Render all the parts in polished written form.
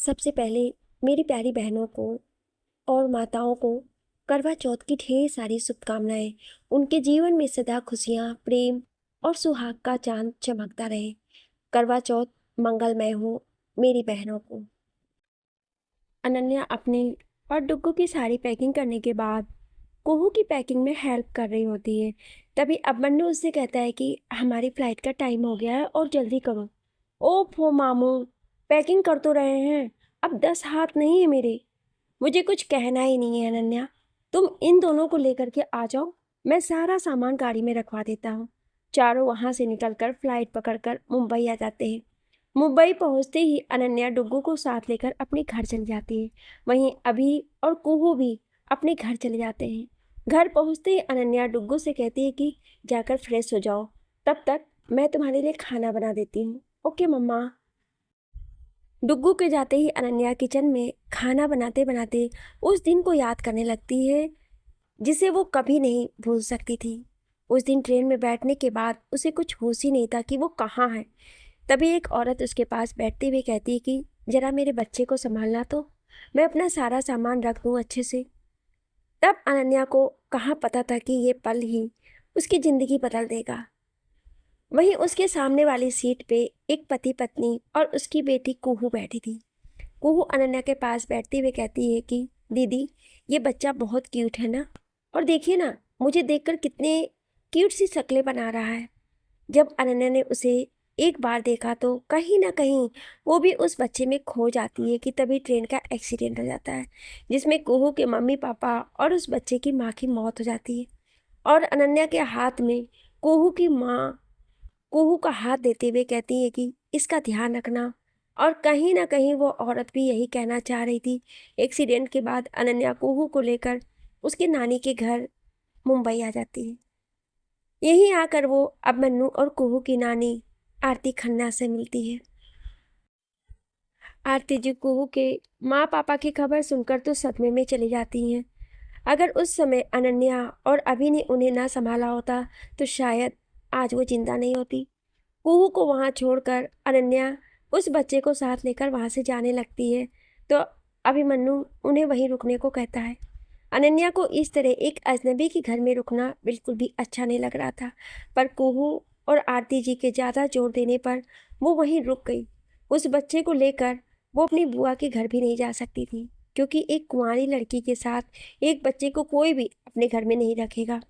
सबसे पहले मेरी प्यारी बहनों को और माताओं को करवा चौथ की ढेर सारी शुभकामनाएं। उनके जीवन में सदा खुशियां, प्रेम और सुहाग का चांद चमकता रहे। करवा चौथ मंगलमय हो मेरी बहनों को। अनन्या अपनी और डुग्गू की सारी पैकिंग करने के बाद कुहू की पैकिंग में हेल्प कर रही होती है। तभी अबन्नू उससे कहता है कि हमारी फ्लाइट का टाइम हो गया है और जल्दी करो। ओफो मामू, पैकिंग कर तो रहे हैं, अब 10 हाथ नहीं है मेरे। मुझे कुछ कहना ही नहीं है अनन्या, तुम इन दोनों को लेकर के आ जाओ, मैं सारा सामान गाड़ी में रखवा देता हूँ। चारों वहां से निकलकर फ्लाइट पकड़कर मुंबई आ जाते हैं। मुंबई पहुंचते ही अनन्या डुग्गू को साथ लेकर अपने घर चली जाती है। वहीं अभी और कुहू भी अपने घर चले जाते हैं। घर पहुंचते ही अनन्या डुग्गू से कहती है कि जाकर फ्रेश हो जाओ, तब तक मैं तुम्हारे लिए खाना बना देती हूँ। ओके मम्मा। डुग्गू के जाते ही अनन्या किचन में खाना बनाते बनाते उस दिन को याद करने लगती है जिसे वो कभी नहीं भूल सकती थी। उस दिन ट्रेन में बैठने के बाद उसे कुछ होश ही नहीं था कि वो कहाँ है। तभी एक औरत उसके पास बैठते हुए कहती है कि जरा मेरे बच्चे को संभालना, तो मैं अपना सारा सामान रख दूँ अच्छे से। तब अनन्या को कहाँ पता था कि ये पल ही उसकी ज़िंदगी बदल देगा। वहीं उसके सामने वाली सीट पे एक पति पत्नी और उसकी बेटी कुहू बैठी थी। कुहू अनन्या के पास बैठते हुए कहती है कि दीदी, ये बच्चा बहुत क्यूट है ना, और देखिए ना, मुझे देखकर कितने क्यूट सी शक्लें बना रहा है। जब अनन्या ने उसे एक बार देखा तो कहीं ना कहीं वो भी उस बच्चे में खो जाती है कि तभी ट्रेन का एक्सीडेंट हो जाता है, जिसमें कुहू के मम्मी पापा और उस बच्चे की माँ की मौत हो जाती है। और अनन्या के हाथ में कुहू की माँ कुहू का हाथ देते हुए कहती है कि इसका ध्यान रखना। और कहीं ना कहीं वो औरत भी यही कहना चाह रही थी। एक्सीडेंट के बाद अनन्या कुहू को लेकर उसके नानी के घर मुंबई आ जाती है। यहीं आकर वो अब मन्नू और कुहू की नानी आरती खन्ना से मिलती है। आरती जी कुहू के माँ पापा की खबर सुनकर तो सदमे में चली जाती हैं। अगर उस समय अनन्या और अभी ने उन्हें ना संभाला होता तो शायद आज वो जिंदा नहीं होती। कुहू को वहां छोड़कर अनन्या उस बच्चे को साथ लेकर वहां से जाने लगती है तो अभिमन्यु उन्हें वहीं रुकने को कहता है। अनन्या को इस तरह एक अजनबी के घर में रुकना बिल्कुल भी अच्छा नहीं लग रहा था, पर कुहू और आरती जी के ज़्यादा जोर देने पर वो वहीं रुक गई। उस बच्चे को लेकर वो अपनी बुआ के घर भी नहीं जा सकती थी, क्योंकि एक कुंवारी लड़की के साथ एक बच्चे को कोई भी अपने घर में नहीं रखेगा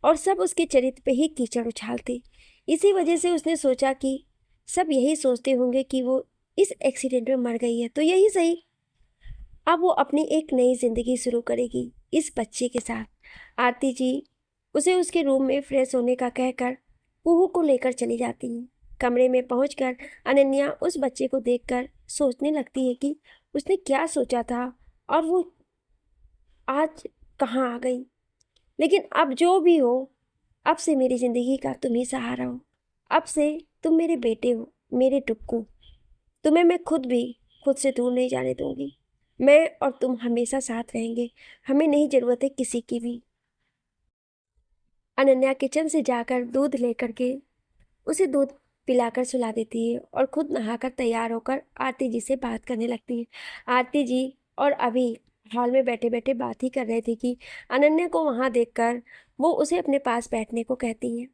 और सब उसके चरित्र पे ही कीचड़ उछालते। इसी वजह से उसने सोचा कि सब यही सोचते होंगे कि वो इस एक्सीडेंट में मर गई है, तो यही सही, अब वो अपनी एक नई जिंदगी शुरू करेगी इस बच्चे के साथ। आरती जी उसे उसके रूम में फ्रेश होने का कहकर कुहू को लेकर चली जाती हैं। कमरे में पहुंचकर अनन्या उस बच्चे को देखकर सोचने लगती है कि उसने क्या सोचा था और वो आज कहाँ आ गई। लेकिन अब जो भी हो, अब से मेरी जिंदगी का तुम ही सहारा हो। अब से तुम मेरे बेटे हो, मेरे टुक्कू। तुम्हें मैं खुद से दूर नहीं जाने दूंगी। मैं और तुम हमेशा साथ रहेंगे, हमें नहीं जरूरत है किसी की भी। अनन्या किचन से जाकर दूध लेकर के उसे दूध पिलाकर सुला देती है और खुद नहाकर तैयार होकर आरती जी से बात करने लगती है। आरती जी और अभी हॉल में बैठे बैठे बात ही कर रहे थे कि अनन्या को वहां देखकर वो उसे अपने पास बैठने को कहती हैं।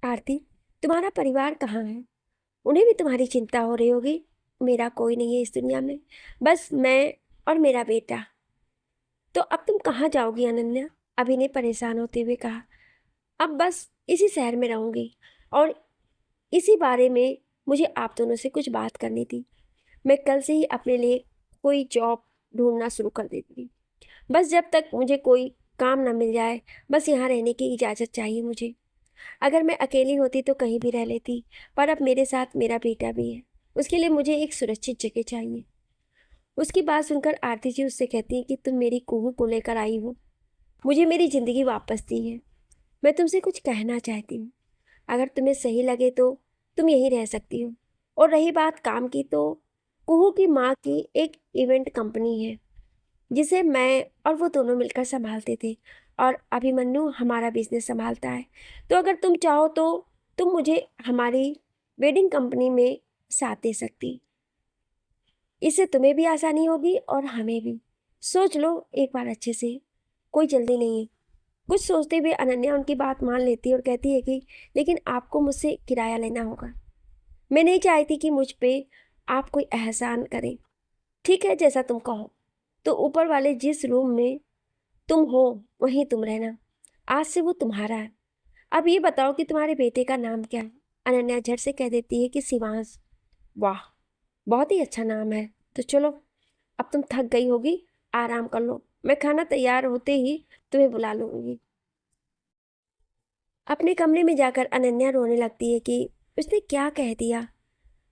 आरती, तुम्हारा परिवार कहाँ है? उन्हें भी तुम्हारी चिंता हो रही होगी। मेरा कोई नहीं है इस दुनिया में, बस मैं और मेरा बेटा। तो अब तुम कहाँ जाओगी अनन्या? अभी ने परेशान होते हुए कहा। अब बस इसी शहर में रहूंगी और इसी बारे में मुझे आप दोनों से कुछ बात करनी थी। मैं कल से ही अपने लिए कोई जॉब ढूंढना शुरू कर देती, बस जब तक मुझे कोई काम ना मिल जाए, बस यहाँ रहने की इजाज़त चाहिए मुझे। अगर मैं अकेली होती तो कहीं भी रह लेती, पर अब मेरे साथ मेरा बेटा भी है, उसके लिए मुझे एक सुरक्षित जगह चाहिए। उसकी बात सुनकर आरती जी उससे कहती है कि तुम मेरी कुहू को लेकर आई हो, मुझे मेरी ज़िंदगी वापस दी है। मैं तुमसे कुछ कहना चाहती हूँ, अगर तुम्हें सही लगे तो तुम यहीं रह सकती हो। और रही बात काम की, तो कुहू की माँ की एक इवेंट कंपनी है जिसे मैं और वो दोनों मिलकर संभालते थे, और अभिमन्यु हमारा बिजनेस संभालता है। तो अगर तुम चाहो तो तुम मुझे हमारी वेडिंग कंपनी में साथ दे सकती। इससे तुम्हें भी आसानी होगी और हमें भी। सोच लो एक बार अच्छे से, कोई जल्दी नहीं है। कुछ सोचते हुए अनन्या उनकी बात मान लेती है और कहती है कि लेकिन आपको मुझसे किराया लेना होगा। मैं नहीं चाहती कि मुझ पे आप कोई एहसान करें। ठीक है, जैसा तुम कहो। तो ऊपर वाले जिस रूम में तुम हो वहीं तुम रहना, आज से वो तुम्हारा है। अब ये बताओ कि तुम्हारे बेटे का नाम क्या है? अनन्या झट से कह देती है कि शिवांश। वाह, बहुत ही अच्छा नाम है। तो चलो, अब तुम थक गई होगी, आराम कर लो। मैं खाना तैयार होते ही तुम्हें बुला लूंगी। अपने कमरे में जाकर अनन्या रोने लगती है कि उसने क्या कह दिया।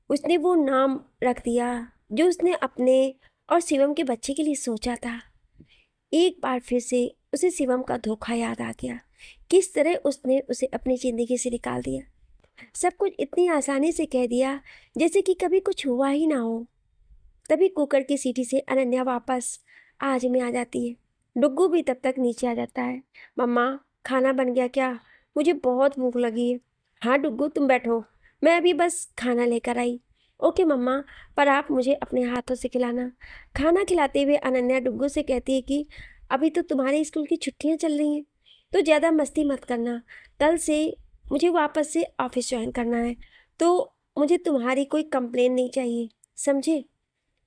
उसने वो नाम रख दिया जो उसने अपने और शिवम के बच्चे के लिए सोचा था। एक बार फिर से उसे शिवम का धोखा याद आ गया, किस तरह उसने उसे अपनी जिंदगी से निकाल दिया। सब कुछ इतनी आसानी से कह दिया जैसे कि कभी कुछ हुआ ही ना हो। तभी कुकर की सीटी से अनन्या वापस आज में आ जाती है। डुग्गू भी तब तक नीचे आ जाता है। मम्मा, खाना बन गया क्या? मुझे बहुत भूख लगी है। हाँ डुग्गू, तुम बैठो, मैं अभी बस खाना लेकर आई। ओके मम्मा, पर आप मुझे अपने हाथों से खिलाना। खाना खिलाते हुए अनन्या डुग्गू से कहती है कि अभी तो तुम्हारे स्कूल की छुट्टियां चल रही हैं, तो ज़्यादा मस्ती मत करना। कल से मुझे वापस से ऑफिस ज्वाइन करना है, तो मुझे तुम्हारी कोई कंप्लेन नहीं चाहिए, समझे?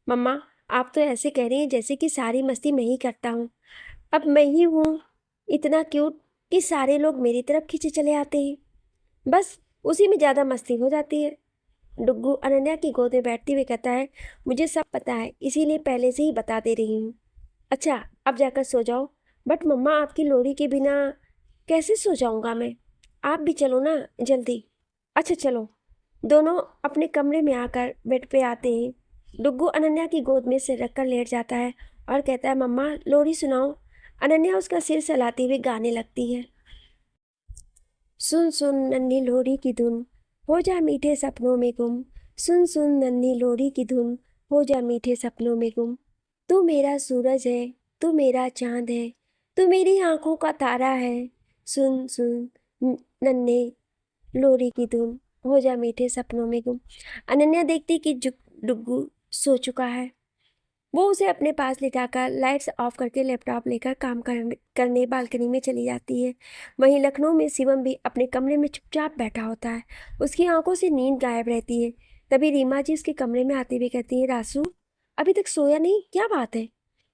मम्मा, आप तो ऐसे कह रही हैं जैसे कि सारी मस्ती मैं ही करता हूँ। अब मैं ही हूँ इतना क्यूट कि सारे लोग मेरी तरफ खींचे चले आते हैं, बस उसी में ज़्यादा मस्ती हो जाती है। डुग्गू अनन्या की गोद में बैठते हुए कहता है, मुझे सब पता है, इसीलिए पहले से ही बता दे रही हूँ। अच्छा, अब जाकर सो जाओ। बट मम्मा, आपकी लोरी के बिना कैसे सो जाऊँगा मैं? आप भी चलो ना जल्दी। अच्छा चलो। दोनों अपने कमरे में आकर बेड पे आते हैं। डुग्गू अनन्या की गोद में सिर रखकर लेट जाता है और कहता है, मम्मा लोरी सुनाओ। अनन्या उसका सिर सहलाती हुई गाने लगती है। सुन सुन नन्ही लोरी की धुन, हो जा मीठे सपनों में गुम। सुन सुन नन्ही लोरी की धुन, हो जा मीठे सपनों में गुम। तू मेरा सूरज है, तू मेरा चांद है, तू मेरी आंखों का तारा है। सुन सुन नन्हे लोरी की धुन, हो जा मीठे सपनों में गुम। अनन्या देखती कि डुग्गू सो चुका है। वो उसे अपने पास लिटाकर लाइट्स ऑफ करके लैपटॉप लेकर काम करने बालकनी में चली जाती है। वहीं लखनऊ में शिवम भी अपने कमरे में चुपचाप बैठा होता है। उसकी आंखों से नींद गायब रहती है। तभी रीमा जी उसके कमरे में आते हुए कहती है, रासू अभी तक सोया नहीं, क्या बात है?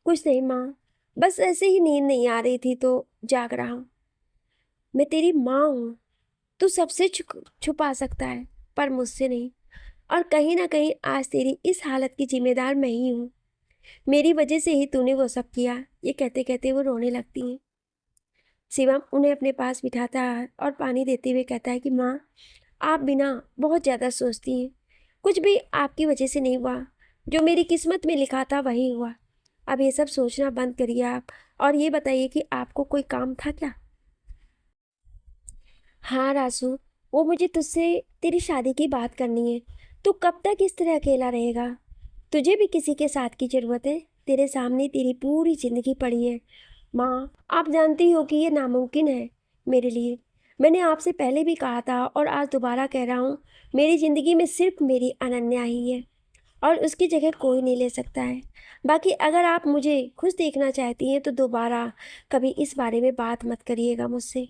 कुछ नहीं माँ, बस ऐसे ही नींद नहीं आ रही थी तो जाग रहा हूँ। मैं तेरी माँ हूँ, तू सबसे छुपा सकता है पर मुझसे नहीं। और कहीं ना कहीं आज तेरी इस हालत की जिम्मेदार मैं ही हूँ। मेरी वजह से ही तूने वो सब किया। ये कहते कहते वो रोने लगती हैं। शिवम उन्हें अपने पास बिठाता है और पानी देते हुए कहता है कि माँ, आप बिना बहुत ज़्यादा सोचती हैं। कुछ भी आपकी वजह से नहीं हुआ, जो मेरी किस्मत में लिखा था वही हुआ। अब ये सब सोचना बंद करिए आप, और ये बताइए कि आपको कोई काम था क्या? हाँ रासू, वो मुझे तुझसे तेरी शादी की बात करनी है। तू कब तक इस तरह अकेला रहेगा? तुझे भी किसी के साथ की ज़रूरत है। तेरे सामने तेरी पूरी ज़िंदगी पड़ी है। माँ, आप जानती हो कि ये नामुमकिन है मेरे लिए। मैंने आपसे पहले भी कहा था और आज दोबारा कह रहा हूँ, मेरी ज़िंदगी में सिर्फ मेरी अनन्या ही है और उसकी जगह कोई नहीं ले सकता है। बाकी अगर आप मुझे खुश देखना चाहती हैं तो दोबारा कभी इस बारे में बात मत करिएगा मुझसे।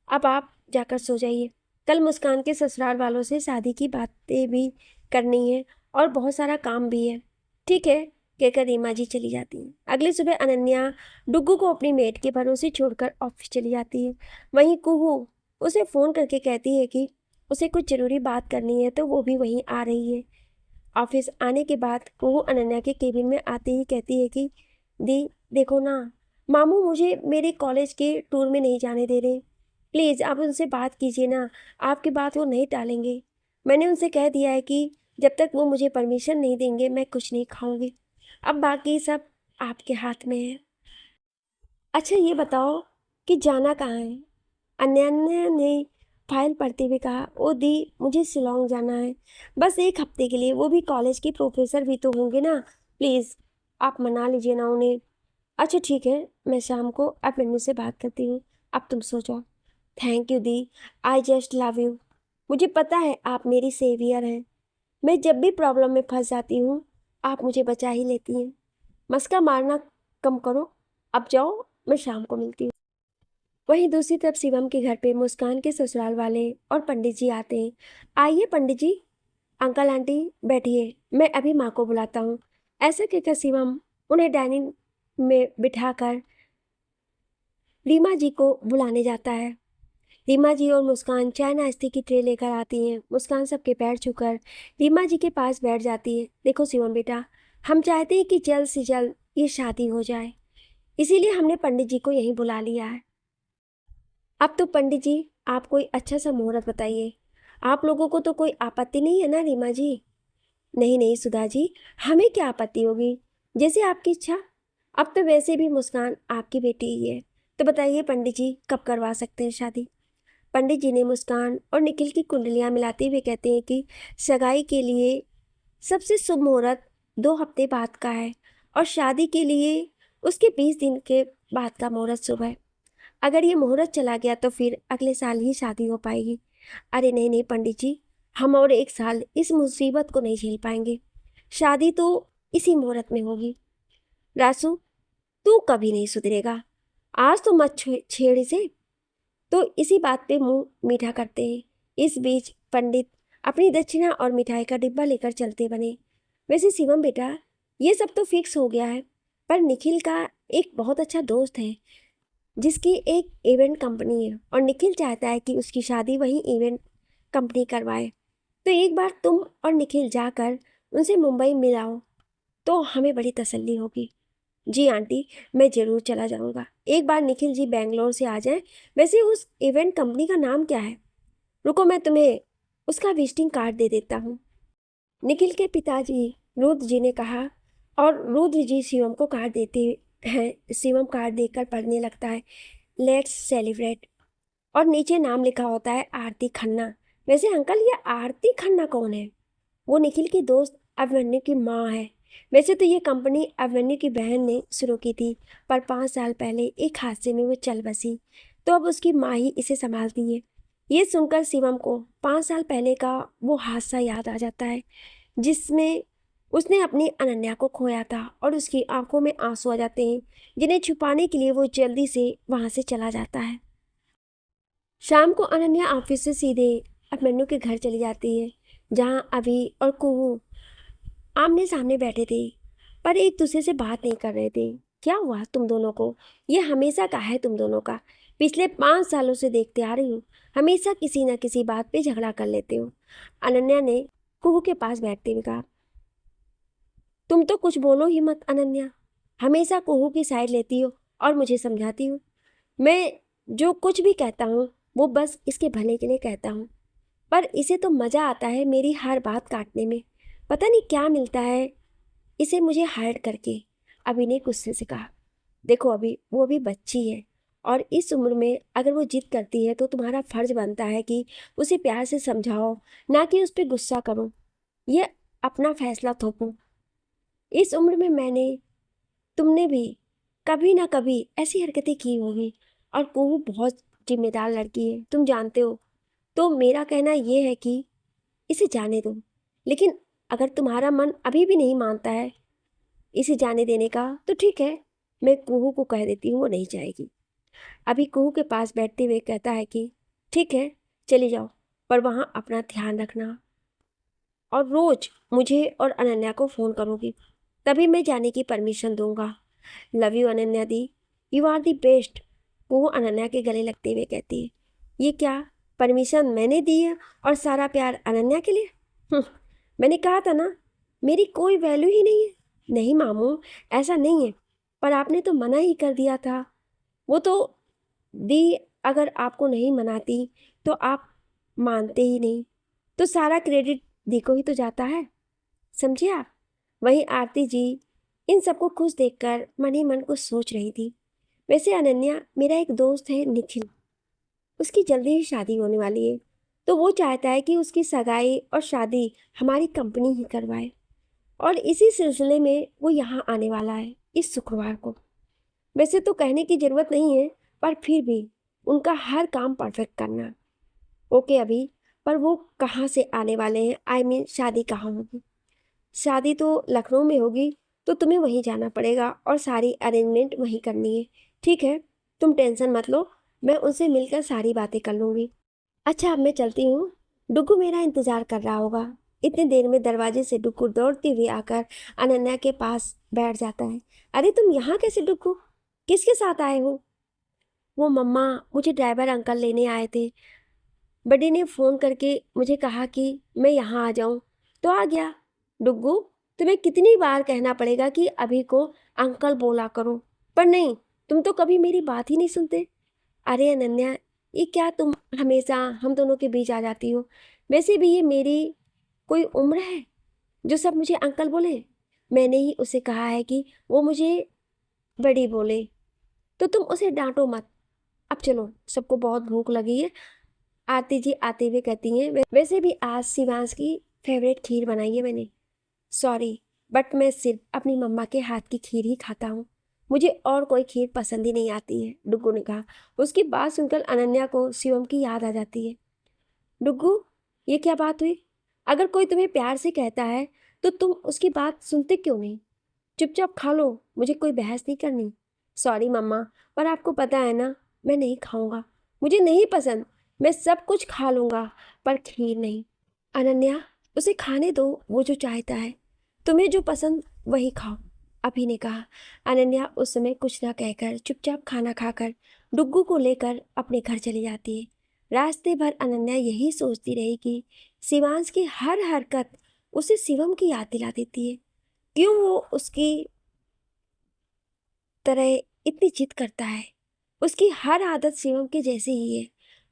अब आप जाकर सो जाइए। कल मुस्कान के ससुराल वालों से शादी की बातें भी करनी है और बहुत सारा काम भी है। ठीक है, कहकर रीमा जी चली जाती हैं। अगली सुबह अनन्या डुग्गू को अपनी मेड के भरोसे छोड़कर ऑफिस चली जाती है। वहीं कुहू उसे फ़ोन करके कहती है कि उसे कुछ ज़रूरी बात करनी है, तो वो भी वहीं आ रही है। ऑफिस आने के बाद कुहू अनन्या के केबिन में आते ही कहती है कि दी देखो ना, मामू मुझे मेरे कॉलेज के टूर में नहीं जाने दे रहे। प्लीज़ आप उनसे बात कीजिए ना, आपकी बात वो नहीं टालेंगे। मैंने उनसे कह दिया है कि जब तक वो मुझे परमिशन नहीं देंगे मैं कुछ नहीं खाऊंगी। अब बाकी सब आपके हाथ में है। अच्छा ये बताओ कि जाना कहाँ है? अनन्या ने फाइल पढ़ते हुए कहा, ओ दी, मुझे शिलोंग जाना है, बस एक हफ्ते के लिए। वो भी कॉलेज के प्रोफेसर भी तो होंगे ना, प्लीज़ आप मना लीजिए ना उन्हें। अच्छा ठीक है, मैं शाम को अपने से बात करती हूँ। अब तुम सो जाओ। Thank you the, I just love you. मुझे पता है आप मेरी सेवियर हैं। मैं जब भी प्रॉब्लम में फंस जाती हूँ आप मुझे बचा ही लेती हैं। मस्का मारना कम करो, अब जाओ, मैं शाम को मिलती हूँ। वहीं दूसरी तरफ शिवम के घर पे मुस्कान के ससुराल वाले और पंडित जी आते हैं। आइए पंडित जी, अंकल आंटी बैठिए, मैं अभी माँ को बुलाता हूँ। ऐसा कहकर शिवम उन्हें डाइनिंग में बिठाकर रीमा जी को बुलाने जाता है। रीमा जी और मुस्कान चाय नाश्ते की ट्रे लेकर आती हैं। मुस्कान सबके पैर छूकर रीमा जी के पास बैठ जाती है। देखो शिवम बेटा, हम चाहते हैं कि जल्द से जल्द ये शादी हो जाए, इसीलिए हमने पंडित जी को यहीं बुला लिया है। अब तो पंडित जी आप कोई अच्छा सा मुहूर्त बताइए। आप लोगों को तो कोई आपत्ति नहीं है ना रीमा जी? नहीं नहीं सुधा जी, हमें क्या आपत्ति होगी, जैसे आपकी इच्छा। अब तो वैसे भी मुस्कान आपकी बेटी ही है, तो बताइए पंडित जी कब करवा सकते हैं शादी? पंडित जी ने मुस्कान और निखिल की कुंडलियां मिलाते हुए कहते हैं कि सगाई के लिए सबसे शुभ मुहूर्त 2 हफ्ते बाद का है और शादी के लिए उसके 20 दिन के बाद का मुहूर्त शुभ है। अगर ये मुहूर्त चला गया तो फिर अगले साल ही शादी हो पाएगी। अरे नहीं नहीं पंडित जी, हम और 1 साल इस मुसीबत को नहीं झेल पाएंगे। शादी तो इसी मुहूर्त में होगी। रासू, तू कभी नहीं सुधरेगा, आज तो मत छेड़ इसे। तो इसी बात पे मुंह मीठा करते हैं। इस बीच पंडित अपनी दक्षिणा और मिठाई का डिब्बा लेकर चलते बने। वैसे शिवम बेटा, ये सब तो फिक्स हो गया है, पर निखिल का एक बहुत अच्छा दोस्त है जिसकी एक इवेंट कंपनी है और निखिल चाहता है कि उसकी शादी वही इवेंट कंपनी करवाए। तो एक बार तुम और निखिल जाकर उनसे मुंबई मिल आओ तो हमें बड़ी तसल्ली होगी। जी आंटी, मैं ज़रूर चला जाऊंगा। एक बार निखिल जी बेंगलोर से आ जाएं। वैसे उस इवेंट कंपनी का नाम क्या है? रुको, मैं तुम्हें उसका विजिटिंग कार्ड दे देता हूँ। निखिल के पिताजी रुद्र जी ने कहा और रुद्र जी शिवम को कार्ड देते हैं। शिवम कार्ड देकर पढ़ने लगता है, लेट्स सेलिब्रेट, और नीचे नाम लिखा होता है आरती खन्ना। वैसे अंकल, ये आरती खन्ना कौन है? वो निखिल की दोस्त अभिमन्यु की माँ है। वैसे तो ये कंपनी अभिमन्यु की बहन ने शुरू की थी, पर 5 साल पहले एक हादसे में वो चल बसी, तो अब उसकी माँ ही इसे संभालती है। ये सुनकर शिवम को 5 साल पहले का वो हादसा याद आ जाता है जिसमें उसने अपनी अनन्या को खोया था और उसकी आंखों में आंसू आ जाते हैं, जिन्हें छुपाने के लिए वो जल्दी से वहाँ से चला जाता है। शाम को अनन्या ऑफिस से सीधे अभिमन्यु के घर चली जाती है, जहाँ अभी और कुहू आमने सामने बैठे थे, पर एक दूसरे से बात नहीं कर रहे थे। क्या हुआ तुम दोनों को? ये हमेशा का है तुम दोनों का, पिछले 5 सालों से देखते आ रही हूँ, हमेशा किसी न किसी बात पे झगड़ा कर लेते हो। अनन्या ने कुहू के पास बैठते हुए कहा। तुम तो कुछ बोलो ही मत अनन्या, हमेशा कुहू की साइड लेती हो और मुझे समझाती हो। मैं जो कुछ भी कहता हूँ वो बस इसके भले के लिए कहता हूँ, पर इसे तो मज़ा आता है मेरी हर बात काटने में। पता नहीं क्या मिलता है इसे मुझे हर्ट करके। अभी ने गुस्से से कहा। देखो अभी वो अभी बच्ची है और इस उम्र में अगर वो जिद करती है तो तुम्हारा फर्ज बनता है कि उसे प्यार से समझाओ, ना कि उस पर गुस्सा करो, ये अपना फैसला थोपो। इस उम्र में तुमने भी कभी ना कभी ऐसी हरकतें की होगी, और कुहू बहुत जिम्मेदार लड़की है, तुम जानते हो। तो मेरा कहना यह है कि इसे जाने दो। लेकिन अगर तुम्हारा मन अभी भी नहीं मानता है इसे जाने देने का तो ठीक है, मैं कुहू को कह देती हूँ वो नहीं जाएगी। अभी कुहू के पास बैठते हुए कहता है कि ठीक है चली जाओ, पर वहाँ अपना ध्यान रखना और रोज मुझे और अनन्या को फ़ोन करोगी, तभी मैं जाने की परमिशन दूंगा। Love you Ananya di, you are the best. वो अनन्या के गले लगते हुए कहती है। ये क्या, परमिशन मैंने दी है और सारा प्यार अनन्या के लिए? मैंने कहा था ना मेरी कोई वैल्यू ही नहीं है। नहीं मामू, ऐसा नहीं है, पर आपने तो मना ही कर दिया था। वो तो दी, अगर आपको नहीं मनाती तो आप मानते ही नहीं, तो सारा क्रेडिट दी को ही तो जाता है, समझे आप? वहीं आरती जी इन सबको खुश देखकर मन ही मन कुछ सोच रही थी। वैसे अनन्या, मेरा एक दोस्त है निखिल, उसकी जल्दी ही शादी होने वाली है, तो वो चाहता है कि उसकी सगाई और शादी हमारी कंपनी ही करवाए, और इसी सिलसिले में वो यहाँ आने वाला है इस शुक्रवार को। वैसे तो कहने की ज़रूरत नहीं है, पर फिर भी उनका हर काम परफेक्ट करना। ओके अभी, पर वो कहाँ से आने वाले हैं? आई मीन शादी कहाँ होगी? शादी तो लखनऊ में होगी तो तुम्हें वहीं जाना पड़ेगा और सारी अरेंजमेंट वहीं करनी है। ठीक है, तुम टेंशन मत लो, मैं उनसे मिलकर सारी बातें कर लूँगी। अच्छा, अब मैं चलती हूँ, डुग्गू मेरा इंतज़ार कर रहा होगा। इतनी देर में दरवाजे से डुग्गू दौड़ते हुए आकर अनन्या के पास बैठ जाता है। अरे तुम यहाँ कैसे डुग्गू, किसके साथ आए हो? वो मम्मा, मुझे ड्राइवर अंकल लेने आए थे। बड़ी ने फ़ोन करके मुझे कहा कि मैं यहाँ आ जाऊँ, तो आ गया। डुग्गू, तुम्हें कितनी बार कहना पड़ेगा कि अभी को अंकल बोला करो, पर नहीं, तुम तो कभी मेरी बात ही नहीं सुनते। अरे अनन्या, ये क्या तुम हमेशा हम दोनों के बीच आ जाती हो? वैसे भी ये मेरी कोई उम्र है जो सब मुझे अंकल बोले? मैंने ही उसे कहा है कि वो मुझे बड़ी बोले, तो तुम उसे डांटो मत। अब चलो, सबको बहुत भूख लगी है। आरती जी आते हुए कहती हैं, वैसे भी आज शिवांश की फेवरेट खीर बनाई है मैंने। सॉरी, बट मैं सिर्फ अपनी मम्मा के हाथ की खीर ही खाता हूँ, मुझे और कोई खीर पसंद ही नहीं आती है, डुग्गू ने कहा। उसकी बात सुनकर अनन्या को शिवम की याद आ जाती है। डुग्गू, ये क्या बात हुई? अगर कोई तुम्हें प्यार से कहता है तो तुम उसकी बात सुनते क्यों नहीं? चुपचाप खा लो, मुझे कोई बहस नहीं करनी। सॉरी मम्मा, पर आपको पता है ना, मैं नहीं खाऊंगा, मुझे नहीं पसंद। मैं सब कुछ खा लूँगा, पर खीर नहीं। अनन्या, उसे खाने दो, वो जो चाहता है। तुम्हें जो पसंद वही खाओ, अभी ने कहा। अनन्या उस समय कुछ ना कहकर चुपचाप खाना खाकर डुग्गू को लेकर अपने घर चली जाती है। रास्ते भर अनन्या यही सोचती रही कि शिवांश की हर हरकत उसे शिवम की याद दिला देती है। क्यों वो उसकी तरह इतनी जिद करता है? उसकी हर आदत शिवम के जैसी ही है।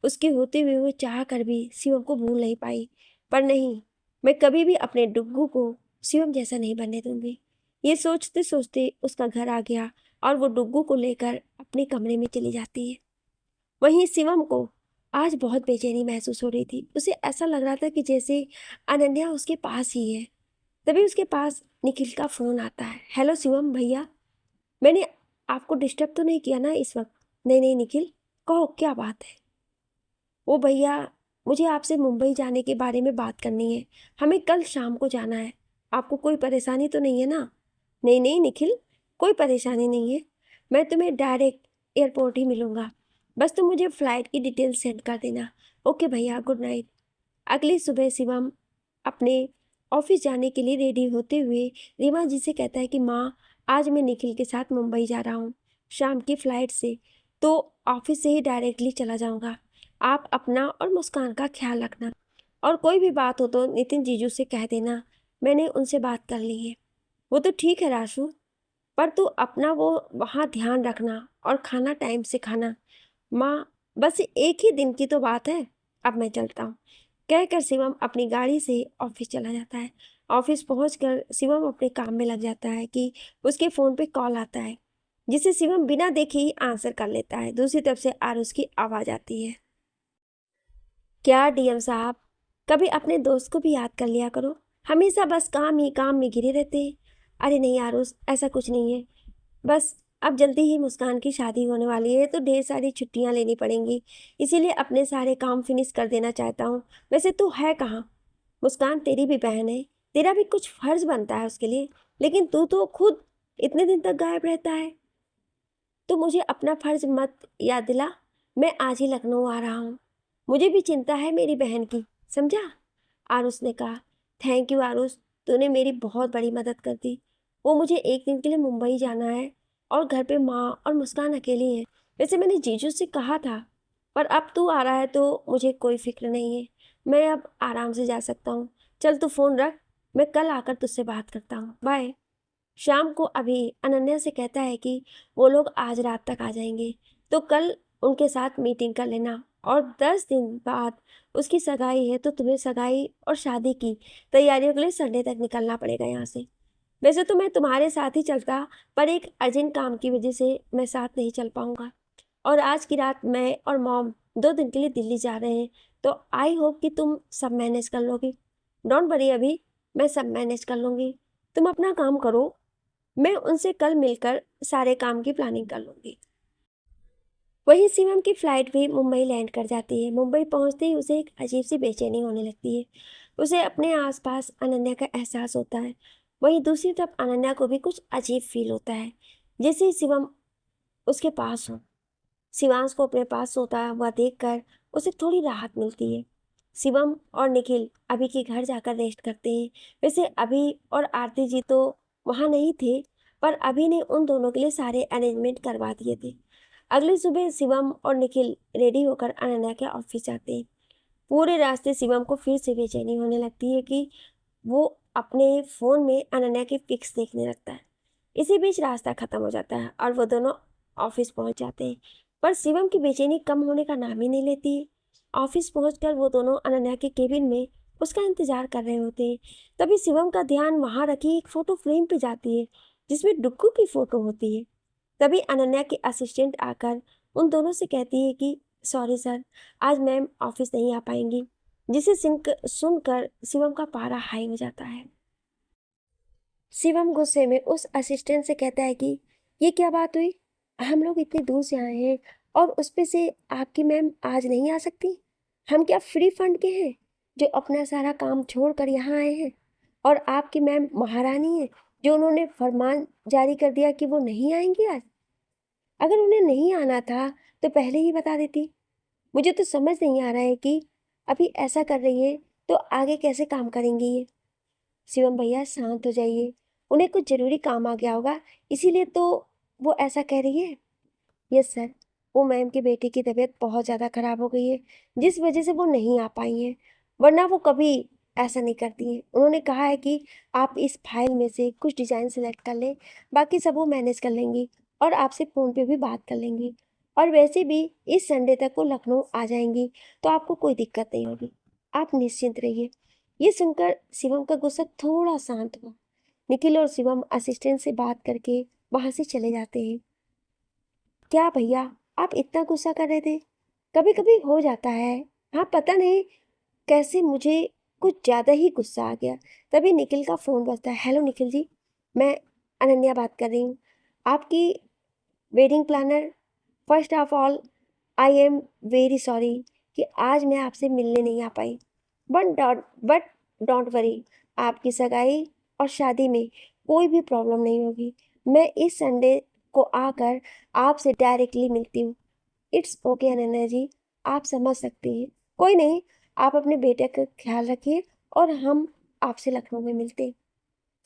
उसके होते हुए वो चाह कर भी शिवम को भूल नहीं पाई। पर नहीं, मैं कभी भी अपने डुग्गू को शिवम जैसा नहीं बनने दूंगी। ये सोचते सोचते उसका घर आ गया और वो डुग्गू को लेकर अपने कमरे में चली जाती है। वहीं शिवम को आज बहुत बेचैनी महसूस हो रही थी। उसे ऐसा लग रहा था कि जैसे अनन्या उसके पास ही है। तभी उसके पास निखिल का फ़ोन आता है। हेलो शिवम भैया, मैंने आपको डिस्टर्ब तो नहीं किया ना इस वक्त? नहीं नहीं निखिल, कहो क्या बात है? वो भैया, मुझे आपसे मुंबई जाने के बारे में बात करनी है। हमें कल शाम को जाना है। आपको कोई परेशानी तो नहीं है ना? नहीं नहीं निखिल, कोई परेशानी नहीं है। मैं तुम्हें डायरेक्ट एयरपोर्ट ही मिलूँगा। बस तुम मुझे फ़्लाइट की डिटेल सेंड कर देना। ओके भैया, गुड नाइट। अगली सुबह शिवम अपने ऑफिस जाने के लिए रेडी होते हुए रीमा जी से कहता है कि माँ, आज मैं निखिल के साथ मुंबई जा रहा हूँ शाम की फ़्लाइट से, तो ऑफिस से ही डायरेक्टली चला जाऊँगा। आप अपना और मुस्कान का ख्याल रखना, और कोई भी बात हो तो नितिन जीजू से कह देना, मैंने उनसे बात कर ली है। वो तो ठीक है राशु, पर तू अपना वो वहाँ ध्यान रखना और खाना टाइम से खाना। माँ, बस एक ही दिन की तो बात है, अब मैं चलता हूँ। कहकर शिवम अपनी गाड़ी से ऑफिस चला जाता है। ऑफिस पहुंचकर शिवम अपने काम में लग जाता है कि उसके फ़ोन पे कॉल आता है, जिसे शिवम बिना देखे ही आंसर कर लेता है। दूसरी तरफ से आरुष की आवाज़ आती है। क्या डीएम साहब, कभी अपने दोस्त को भी याद कर लिया करो, हमेशा बस काम ही काम में घिरे रहते हैं। अरे नहीं आरुष, ऐसा कुछ नहीं है, बस अब जल्दी ही मुस्कान की शादी होने वाली है तो ढेर सारी छुट्टियां लेनी पड़ेंगी, इसीलिए अपने सारे काम फिनिश कर देना चाहता हूँ। वैसे तू है कहाँ? मुस्कान तेरी भी बहन है, तेरा भी कुछ फर्ज बनता है उसके लिए, लेकिन तू तो खुद इतने दिन तक गायब रहता है। तो मुझे अपना फर्ज मत याद दिला, मैं आज ही लखनऊ आ रहा हूँ। मुझे भी चिंता है मेरी बहन की, समझा? आरुष ने कहा। थैंक यू आरुष, तूने मेरी बहुत बड़ी मदद कर दी। वो मुझे एक दिन के लिए मुंबई जाना है और घर पे माँ और मुस्कान अकेली हैं। वैसे मैंने जीजू से कहा था, पर अब तू आ रहा है तो मुझे कोई फिक्र नहीं है, मैं अब आराम से जा सकता हूँ। चल तू फ़ोन रख, मैं कल आकर तुझसे बात करता हूँ, बाय। शाम को अभी अनन्या से कहता है कि वो लोग आज रात तक आ जाएंगे, तो कल उनके साथ मीटिंग कर लेना, और 10 दिन बाद उसकी सगाई है, तो तुम्हें सगाई और शादी की तैयारियों के लिए संडे तक निकलना पड़ेगा यहाँ से। वैसे तो मैं तुम्हारे साथ ही चलता, पर एक अर्जेंट काम की वजह से मैं साथ नहीं चल पाऊँगा, और आज की रात मैं और मॉम 2 दिन के लिए दिल्ली जा रहे हैं, तो आई होप कि तुम सब मैनेज कर लोगी। डोंट वरी अभी, मैं सब मैनेज कर लूँगी, तुम अपना काम करो, मैं उनसे कल मिलकर सारे काम की प्लानिंग कर लूँगी। वहीं शिवम की फ्लाइट भी मुंबई लैंड कर जाती है। मुंबई पहुंचते ही उसे एक अजीब सी बेचैनी होने लगती है। उसे अपने आसपास अनन्या का एहसास होता है। वहीं दूसरी तरफ अनन्या को भी कुछ अजीब फील होता है, जैसे ही शिवम उसके पास हो। शिवांश को अपने पास सोता हुआ देखकर उसे थोड़ी राहत मिलती है। शिवम और निखिल अभी के घर जाकर रेस्ट करते हैं। वैसे अभी और आरती जी तो वहाँ नहीं थे, पर अभी ने उन दोनों के लिए सारे अरेंजमेंट करवा दिए थे। अगली सुबह शिवम और निखिल रेडी होकर अनन्या के ऑफिस जाते हैं। पूरे रास्ते शिवम को फिर से बेचैनी होने लगती है कि वो अपने फ़ोन में अनन्या की पिक्स देखने लगता है। इसी बीच रास्ता खत्म हो जाता है और वो दोनों ऑफिस पहुंच जाते हैं, पर शिवम की बेचैनी कम होने का नाम ही नहीं लेती है। ऑफिस पहुंचकर वो दोनों अनन्या के केबिन में उसका इंतजार कर रहे होते हैं। तभी शिवम का ध्यान वहां रखी एक फोटो फ्रेम पे जाती है, जिसमें डुग्गू की फोटो होती है। तभी अनन्या की असिस्टेंट आकर उन दोनों से कहती है कि सॉरी सर, आज मैम ऑफिस नहीं आ पाएंगी, जिसे सुनकर शिवम का पारा हाई हो जाता है। शिवम गुस्से में उस असिस्टेंट से कहता है कि ये क्या बात हुई, हम लोग इतनी दूर से आए हैं और उस पे से आपकी मैम आज नहीं आ सकती। हम क्या फ्री फंड के हैं जो अपना सारा काम छोड़ कर यहाँ आए हैं, और आपकी मैम महारानी है जो उन्होंने फरमान जारी कर दिया कि वो नहीं आएंगी आज। अगर उन्हें नहीं आना था तो पहले ही बता देती। मुझे तो समझ नहीं आ रहा है कि अभी ऐसा कर रही है तो आगे कैसे काम करेंगी ये। शिवम भैया शांत हो जाइए, उन्हें कुछ जरूरी काम आ गया होगा, इसीलिए तो वो ऐसा कह रही है। यस सर, वो मैम की बेटी की तबीयत बहुत ज़्यादा खराब हो गई है, जिस वजह से वो नहीं आ पाई हैं, वरना वो कभी ऐसा नहीं करती हैं। उन्होंने कहा है कि आप इस फाइल में से कुछ डिज़ाइन सेलेक्ट कर लें, बाकी सब वो मैनेज कर लेंगी और आपसे फ़ोन पे भी बात कर लेंगी। और वैसे भी इस संडे तक वो लखनऊ आ जाएंगी, तो आपको कोई दिक्कत नहीं होगी, आप निश्चिंत रहिए। ये सुनकर शिवम का गुस्सा थोड़ा शांत हुआ। निखिल और शिवम असिस्टेंट से बात करके वहाँ से चले जाते हैं। क्या भैया, आप इतना गुस्सा कर रहे थे? कभी कभी हो जाता है। हाँ, पता नहीं कैसे मुझे कुछ ज़्यादा ही गुस्सा आ गया। तभी निखिल का फ़ोन बजता है। हेलो निखिल जी, मैं अनन्या बात कर रही हूँ, आपकी wedding planner. First of all I am very sorry कि आज मैं आपसे मिलने नहीं आ पाई, बट डोंट वरी, आपकी सगाई और शादी में कोई भी प्रॉब्लम नहीं होगी। मैं इस संडे को आकर आपसे डायरेक्टली मिलती हूँ। इट्स ओके अनन्या जी, आप समझ सकती हैं। कोई नहीं, आप अपने बेटे का ख्याल रखिए और हम आपसे लखनऊ में मिलते हैं।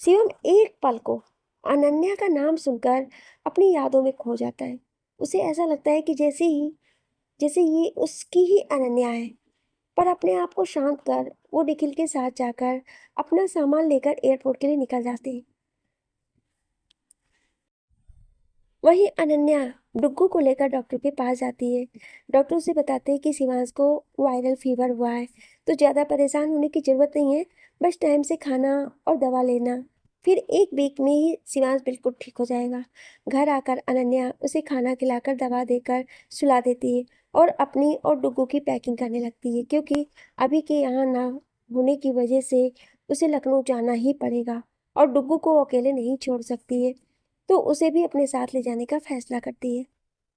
शिवम एक पल को अनन्या का नाम सुनकर अपनी यादों में खो जाता है। उसे ऐसा लगता है कि जैसे ये उसकी ही अनन्या है। पर अपने आप को शांत कर वो निखिल के साथ जाकर अपना सामान लेकर एयरपोर्ट के लिए निकल जाते हैं। वहीं अनन्या डुग्गू को लेकर डॉक्टर के पास जाती है। डॉक्टर उसे बताते हैं कि शिवांश को वायरल फीवर हुआ है, तो ज़्यादा परेशान होने की ज़रूरत नहीं है, बस टाइम से खाना और दवा लेना, फिर एक वीक में ही शिवांश बिल्कुल ठीक हो जाएगा। घर आकर अनन्या उसे खाना खिलाकर दवा देकर सुला देती है और अपनी और डुग्गू की पैकिंग करने लगती है, क्योंकि अभी के यहाँ ना होने की वजह से उसे लखनऊ जाना ही पड़ेगा और डुग्गू को अकेले नहीं छोड़ सकती है, तो उसे भी अपने साथ ले जाने का फैसला करती है।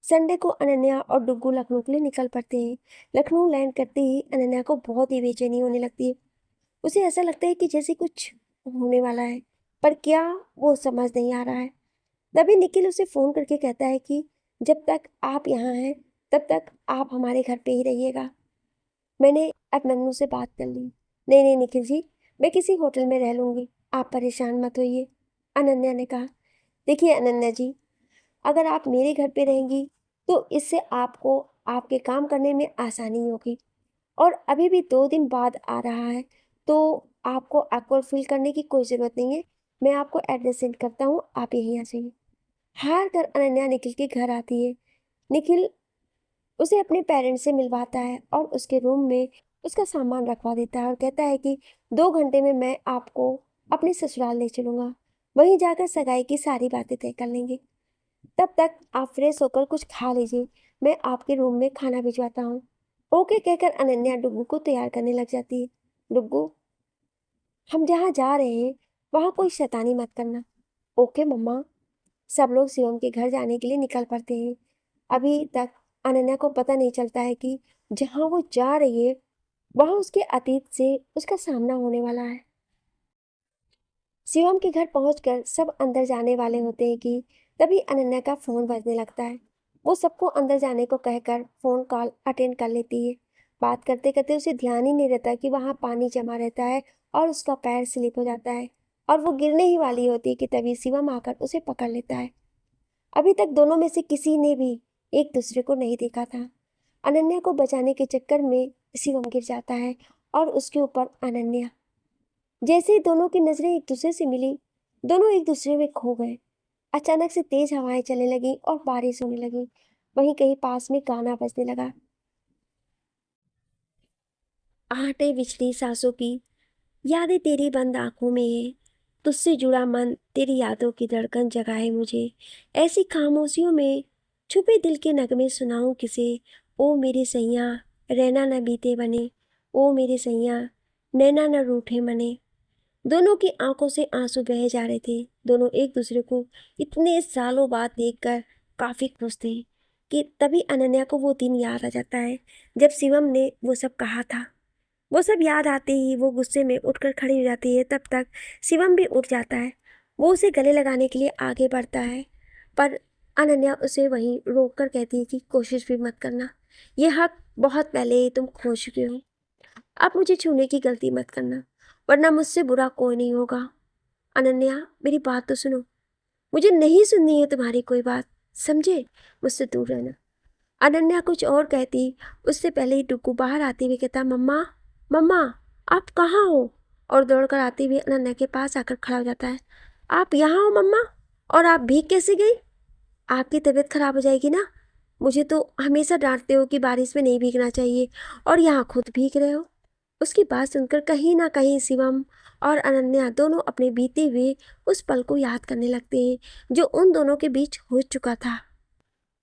संडे को अनन्या और डुग्गू लखनऊ के लिए निकल पड़ते हैं। लखनऊ लैंड करते ही अनन्या को बहुत ही बेचैनी होने लगती है। उसे ऐसा लगता है कि जैसे कुछ होने वाला है, पर क्या, वो समझ नहीं आ रहा है। तभी निखिल उसे फ़ोन करके कहता है कि जब तक आप यहाँ हैं तब तक आप हमारे घर पे ही रहिएगा। मैंने अब मन्नू से बात कर ली। नहीं नहीं निखिल जी, मैं किसी होटल में रह लूँगी, आप परेशान मत होइए, अनन्या ने कहा। देखिए अनन्या जी, अगर आप मेरे घर पे रहेंगी तो इससे आपको आपके काम करने में आसानी होगी, और अभी भी 2 दिन बाद आ रहा है, तो आपको awkward फील करने की कोई ज़रूरत नहीं है। मैं आपको एड्रेस सेंड करता हूँ, आप यहीं आ जाइए। हार कर अनन्या निखिल के घर आती है। निखिल उसे अपने पेरेंट्स से मिलवाता है और उसके रूम में उसका सामान रखवा देता है और कहता है कि 2 घंटे में मैं आपको अपने ससुराल ले चलूँगा, वहीं जाकर सगाई की सारी बातें तय कर लेंगे। तब तक आप फ्रेश होकर कुछ खा लीजिए, मैं आपके रूम में खाना भिजवाता हूँ। ओके कहकर अनन्या डुग्गू को तैयार करने लग जाती है। डुग्गू, हम जहाँ जा रहे हैं वहाँ कोई शैतानी मत करना। ओके मम्मा। सब लोग शिवम के घर जाने के लिए निकल पड़ते हैं। अभी तक अनन्या को पता नहीं चलता है कि जहाँ वो जा रही है वहां उसके अतीत से उसका सामना होने वाला है। शिवम के घर पहुंचकर सब अंदर जाने वाले होते हैं कि तभी अनन्या का फोन बजने लगता है। वो सबको अंदर जाने को कहकर फोन कॉल अटेंड कर लेती है। बात करते करते उसे ध्यान ही नहीं रहता कि वहां पानी जमा रहता है और उसका पैर स्लिप हो जाता है और वो गिरने ही वाली होती है कि तभी शिवम आकर उसे पकड़ लेता है। अभी तक दोनों में से किसी ने भी एक दूसरे को नहीं देखा था। अनन्या को बचाने के चक्कर में शिवम गिर जाता है और उसके ऊपर अनन्या। जैसे ही दोनों की नजरें एक दूसरे से मिली, दोनों एक दूसरे में खो गए। अचानक से तेज हवाएं चलने लगी और बारिश होने लगी। वहीं कहीं पास में गाना बजने लगा। आहटे बिछड़ी सांसों की, यादें तेरी बंद आंखों में है, तुझसे जुड़ा मन तेरी यादों की धड़कन जगाए मुझे। ऐसी खामोशियों में छुपे दिल के नगमे सुनाऊं किसे। ओ मेरे सैया, रहना न बीते बने, ओ मेरे सैया, नैना न रूठे मने। दोनों की आंखों से आंसू बहे जा रहे थे। दोनों एक दूसरे को इतने सालों बाद देखकर काफी खुश थे कि तभी अनन्या को वो दिन याद आ जाता है जब शिवम ने वो सब कहा था। वो सब याद आते ही वो गुस्से में उठकर खड़ी हो जाती है। तब तक शिवम भी उठ जाता है। वो उसे गले लगाने के लिए आगे बढ़ता है, पर अनन्या उसे वहीं रोक कर कहती है कि कोशिश भी मत करना। ये हक बहुत पहले ही तुम खो चुके हो। अब मुझे छूने की गलती मत करना, वरना मुझसे बुरा कोई नहीं होगा। अनन्या, मेरी बात तो सुनो। मुझे नहीं सुननी है तुम्हारी कोई बात, समझे? मुझसे दूर रहना। अनन्या कुछ और कहती उससे पहले ही डुग्गू बाहर आते हुए कहता, मम्मा, मम्मा, आप कहाँ हो? और दौड़कर आते हुए अनन्या के पास आकर खड़ा हो जाता है। आप यहाँ हो मम्मा? और आप भीग कैसे गई? आपकी तबीयत खराब हो जाएगी ना। मुझे तो हमेशा डांटते हो कि बारिश में नहीं भीगना चाहिए, और यहाँ खुद भीग रहे हो। उसकी बात सुनकर कहीं ना कहीं शिवम और अनन्या दोनों अपने बीते हुए उस पल को याद करने लगते हैं जो उन दोनों के बीच हो चुका था।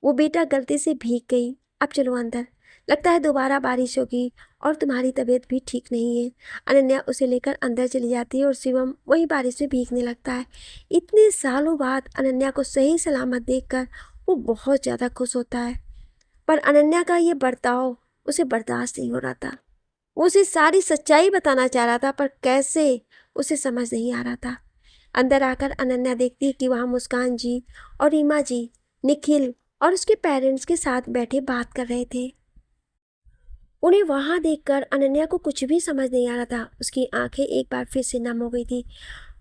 वो बेटा गलती से भीग गई, अब चलो अंदर, लगता है दोबारा बारिश होगी और तुम्हारी तबीयत भी ठीक नहीं है। अनन्या उसे लेकर अंदर चली जाती है और शिवम वही बारिश में भीगने लगता है। इतने सालों बाद अनन्या को सही सलामत देखकर वो बहुत ज़्यादा खुश होता है, पर अनन्या का ये बर्ताव उसे बर्दाश्त नहीं हो रहा था। वो उसे सारी सच्चाई बताना चाह रहा था, पर कैसे उसे समझ नहीं आ रहा था। अंदर आकर अनन्या देखती है कि वहाँ मुस्कान जी और रीमा जी, निखिल और उसके पेरेंट्स के साथ बैठे बात कर रहे थे। उन्हें वहां देखकर अनन्या को कुछ भी समझ नहीं आ रहा था। उसकी आंखें एक बार फिर से नम हो गई थी।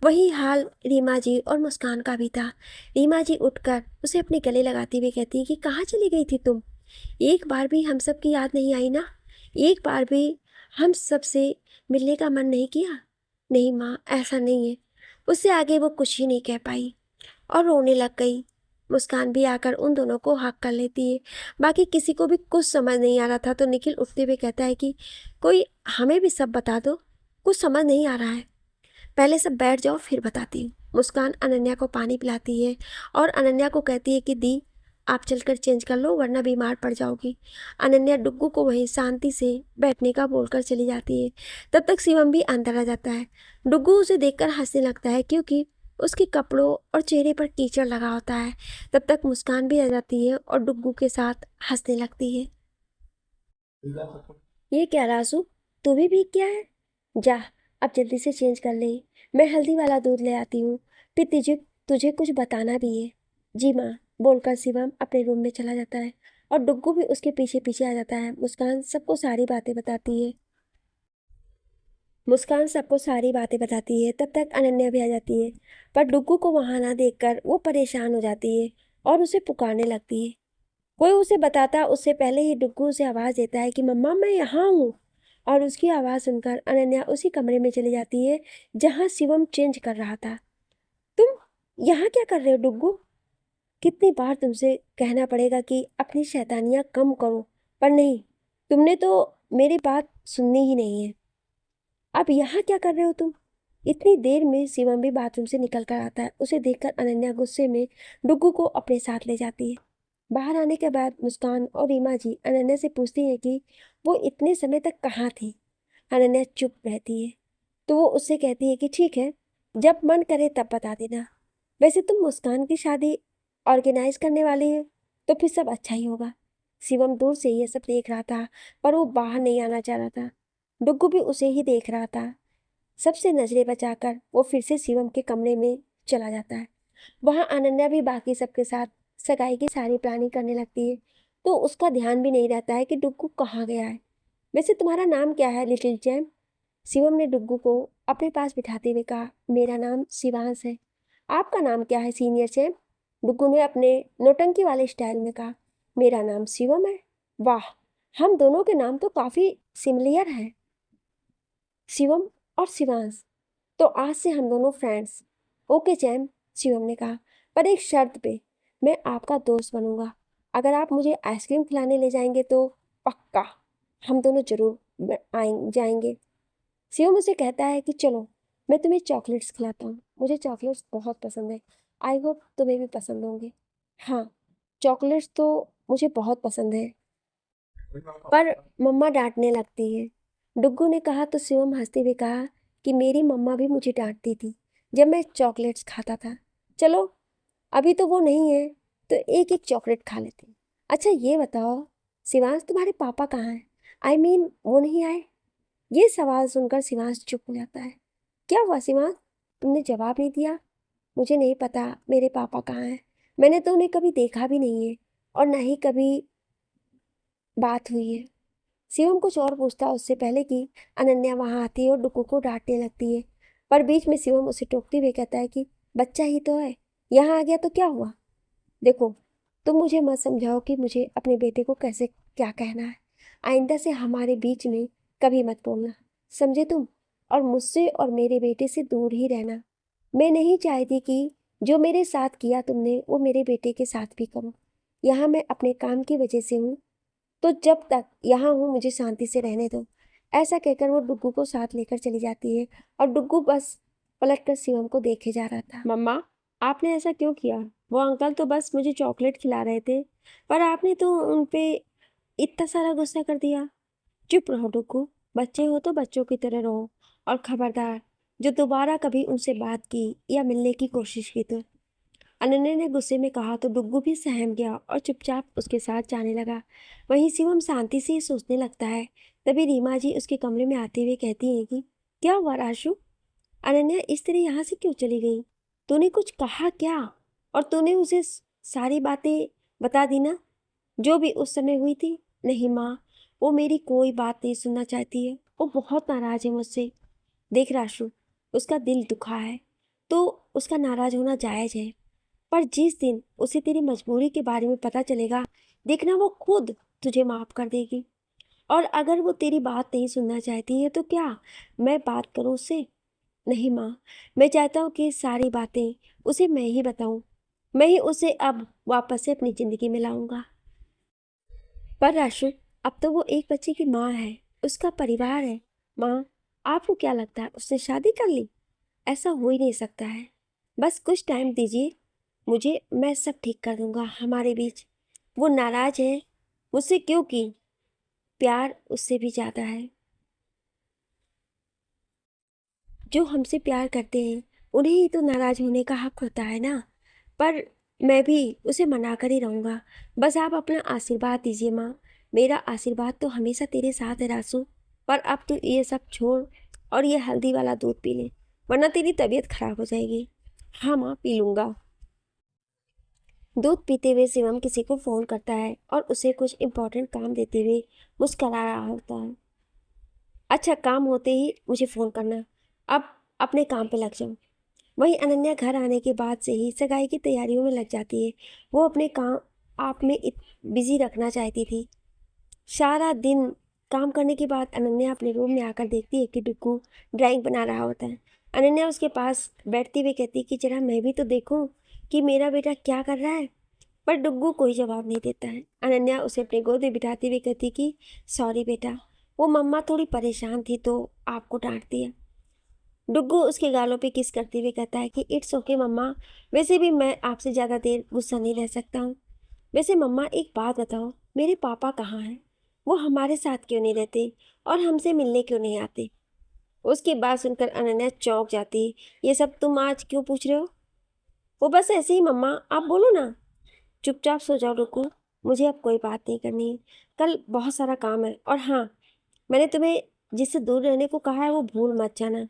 वही हाल रीमा जी और मुस्कान का भी था। रीमा जी उठकर उसे अपने गले लगाते हुए कहती कि कहाँ चली गई थी तुम? एक बार भी हम सब की याद नहीं आई ना? एक बार भी हम सब से मिलने का मन नहीं किया? नहीं माँ, ऐसा नहीं है। उससे आगे वो कुछ ही नहीं कह पाई और रोने लग गई। मुस्कान भी आकर उन दोनों को हक कर लेती है। बाकी किसी को भी कुछ समझ नहीं आ रहा था, तो निखिल उठते हुए कहता है कि कोई हमें भी सब बता दो, कुछ समझ नहीं आ रहा है। पहले सब बैठ जाओ, फिर बताती हूँ। मुस्कान अनन्या को पानी पिलाती है और अनन्या को कहती है कि दी, आप चलकर चेंज कर लो, वरना बीमार पड़ जाओगी। अनन्या डुग्गू को वहीं शांति से बैठने का बोलकर चली जाती है। तब तक शिवम भी अंदर आ जाता है। डुग्गू उसे देखकर हंसने लगता है क्योंकि उसके कपड़ों और चेहरे पर कीचड़ लगा होता है। तब तक मुस्कान भी आ जाती है और डुग्गू के साथ हंसने लगती है। ये क्या रासू, तू भी भीग गया है? जा, अब जल्दी से चेंज कर ले। मैं हल्दी वाला दूध ले आती हूँ, फिर तुझे तुझे कुछ बताना भी है। जी माँ, बोलकर शिवम अपने रूम में चला जाता है और डुग्गू भी उसके पीछे पीछे आ जाता है। मुस्कान सबको सारी बातें बताती है। तब तक अनन्या भी आ जाती है, पर डुग्गू को वहां ना देखकर वो परेशान हो जाती है और उसे पुकारने लगती है। कोई उसे बताता उससे पहले ही डुग्गू उसे आवाज देता है कि मम्मा, मैं यहाँ हूँ। और उसकी आवाज सुनकर अनन्या उसी कमरे में चली जाती है जहाँ शिवम चेंज कर रहा था। तुम यहाँ क्या कर रहे हो डुग्गू? कितनी बार तुमसे कहना पड़ेगा कि अपनी शैतानियाँ कम करो, पर नहीं, तुमने तो मेरी बात सुननी ही नहीं है। अब यहाँ क्या कर रहे हो तुम? इतनी देर में शिवम भी बाथरूम से निकल कर आता है। उसे देखकर अनन्या गुस्से में डुग्गू को अपने साथ ले जाती है। बाहर आने के बाद मुस्कान और रीमा जी अनन्या से पूछती है कि वो इतने समय तक कहाँ थी। अनन्या चुप रहती है, तो वो उससे कहती है कि ठीक है, जब मन करे तब बता देना। वैसे तुम मुस्कान की शादी ऑर्गेनाइज करने वाली है, तो फिर सब अच्छा ही होगा। शिवम दूर से ये सब देख रहा था, पर वो बाहर नहीं आना चाह रहा था। डुग्गू भी उसे ही देख रहा था। सबसे नजरें बचाकर वो फिर से शिवम के कमरे में चला जाता है। वहाँ अनन्या भी बाकी सबके साथ सगाई की सारी प्लानिंग करने लगती है, तो उसका ध्यान भी नहीं रहता है कि डुग्गू कहाँ गया है। वैसे तुम्हारा नाम क्या है लिटिल चैम्प? शिवम ने डुग्गू को अपने पास बिठाते हुए कहा। मेरा नाम शिवांश है। आपका नाम क्या है सीनियर चैम्प? डुग्गू ने अपने नौटंकी वाले स्टाइल में कहा। मेरा नाम शिवम है। वाह, हम दोनों के नाम तो काफी सिमिलियर है, शिवम और शिवांश। तो आज से हम दोनों फ्रेंड्स। ओके चैम्प, शिवम ने कहा, पर एक शर्त पे। मैं आपका दोस्त बनूंगा। अगर आप मुझे आइसक्रीम खिलाने ले जाएंगे तो पक्का हम दोनों जरूर जाएंगे। शिवम उसे कहता है कि चलो मैं तुम्हें चॉकलेट्स खिलाता हूँ। मुझे चॉकलेट्स बहुत पसंद है। आई होप तुम्हें भी पसंद होंगे। हाँ, चॉकलेट्स तो मुझे बहुत पसंद है, पर मम्मा डांटने लगती है। डुग्गू ने कहा तो शिवम हंसते हुए कहा कि मेरी मम्मा भी मुझे डांटती थी जब मैं चॉकलेट्स खाता था। चलो, अभी तो वो नहीं है, तो एक एक चॉकलेट खा लेते हैं। अच्छा ये बताओ शिवांश, तुम्हारे पापा कहाँ हैं? आई मीन वो नहीं आए? ये सवाल सुनकर शिवांश चुप हो जाता है। क्या हुआ शिवांश, तुमने जवाब नहीं दिया? मुझे नहीं पता मेरे पापा कहाँ हैं। मैंने तो उन्हें कभी देखा भी नहीं है और ना ही कभी बात हुई है। शिवम कुछ और पूछता उससे पहले कि अनन्या वहां आती है और डुग्गू को डांटने लगती है। पर बीच में शिवम उसे टोकते हुए कहता है कि बच्चा ही तो है, यहाँ आ गया तो क्या हुआ? देखो, तुम मुझे मत समझाओ कि मुझे अपने बेटे को कैसे क्या कहना है। आइंदा से हमारे बीच में कभी मत बोलना, समझे तुम? और मुझसे और मेरे बेटे से दूर ही रहना। मैं नहीं चाहती कि जो मेरे साथ किया तुमने वो मेरे बेटे के साथ भी करो। यहाँ मैं अपने काम की वजह से हूँ, तो जब तक यहाँ हूँ मुझे शांति से रहने दो। ऐसा कहकर वो डुग्गू को साथ लेकर चली जाती है और डुग्गू बस पलटकर शिवम को देखे जा रहा था। मम्मा, आपने ऐसा क्यों किया? वो अंकल तो बस मुझे चॉकलेट खिला रहे थे, पर आपने तो उन पे इतना सारा गुस्सा कर दिया। चुप रहो डुग्गू, बच्चे हो तो बच्चों की तरह रहो। और खबरदार, जो दोबारा कभी उनसे बात की या मिलने की कोशिश की तो। अनन्या ने गुस्से में कहा तो डुग्गू भी सहम गया और चुपचाप उसके साथ जाने लगा। वहीं शिवम शांति से सोचने लगता है। तभी रीमा जी उसके कमरे में आते हुए कहती हैं कि क्या हुआ राशु? अनन्या इस तरह यहाँ से क्यों चली गई? तूने कुछ कहा क्या? और तूने उसे सारी बातें बता दी ना, जो भी उस समय हुई थी? नहीं माँ, वो मेरी कोई बात नहीं सुनना चाहती है। वो बहुत नाराज है मुझसे। देख राशु, उसका दिल दुखा है तो उसका नाराज होना जायज है, पर जिस दिन उसे तेरी मजबूरी के बारे में पता चलेगा, देखना वो खुद तुझे माफ कर देगी। और अगर वो तेरी बात नहीं सुनना चाहती है तो क्या मैं बात करूं उससे? नहीं माँ, मैं चाहता हूँ कि सारी बातें उसे मैं ही बताऊं। मैं ही उसे अब वापस से अपनी जिंदगी में लाऊंगा। पर राशु, अब तो वो एक बच्चे की माँ है, उसका परिवार है। माँ, आपको क्या लगता है उसने शादी कर ली? ऐसा हो ही नहीं सकता है। बस कुछ टाइम दीजिए मुझे, मैं सब ठीक कर दूंगा हमारे बीच। वो नाराज है मुझसे क्योंकि प्यार उससे भी ज़्यादा है। जो हमसे प्यार करते हैं उन्हें ही तो नाराज होने का हक होता है ना। पर मैं भी उसे मना कर ही रहूँगा। बस आप अपना आशीर्वाद दीजिए माँ। मेरा आशीर्वाद तो हमेशा तेरे साथ है रासू। पर अब तो ये सब छोड़ और ये हल्दी वाला दूध पी ले, वरना तेरी तबीयत खराब हो जाएगी। हाँ माँ, पी लूँगा। दूध पीते हुए शिवम किसी को फ़ोन करता है और उसे कुछ इम्पोर्टेंट काम देते हुए मुस्करा रहा होता है। अच्छा, काम होते ही मुझे फ़ोन करना। अब अपने काम पे लग जाऊँ। वहीं अनन्या घर आने के बाद से ही सगाई की तैयारियों में लग जाती है। वो अपने काम आप में बिजी रखना चाहती थी। सारा दिन काम करने के बाद अनन्या अपने रूम में आकर देखती है कि डुग्गू ड्राइंग बना रहा होता है। अनन्या उसके पास बैठते हुए कहती है कि जरा मैं भी तो देखूं कि मेरा बेटा क्या कर रहा है। पर डुग्गू कोई जवाब नहीं देता है। अनन्या उसे अपने गोद में बिठाते हुए कहती कि सॉरी बेटा, वो मम्मा थोड़ी परेशान थी तो आपको डांट दिया। डुग्गू उसके गालों पे किस करते हुए कहता है कि इट्स ओके मम्मा, वैसे भी मैं आपसे ज़्यादा देर गुस्सा नहीं रह सकता हूँ। वैसे मम्मा एक बात बताओ, मेरे पापा कहाँ हैं? वो हमारे साथ क्यों नहीं रहते और हमसे मिलने क्यों नहीं आते? उसकी बात सुनकर अनन्या चौंक जाती। ये सब तुम आज क्यों पूछ रहे हो? वो बस ऐसे ही मम्मा, आप बोलो ना। चुपचाप सो जाओ रुकू, मुझे अब कोई बात नहीं करनी है। कल बहुत सारा काम है। और हाँ, मैंने तुम्हें जिससे दूर रहने को कहा है वो भूल मत जाना।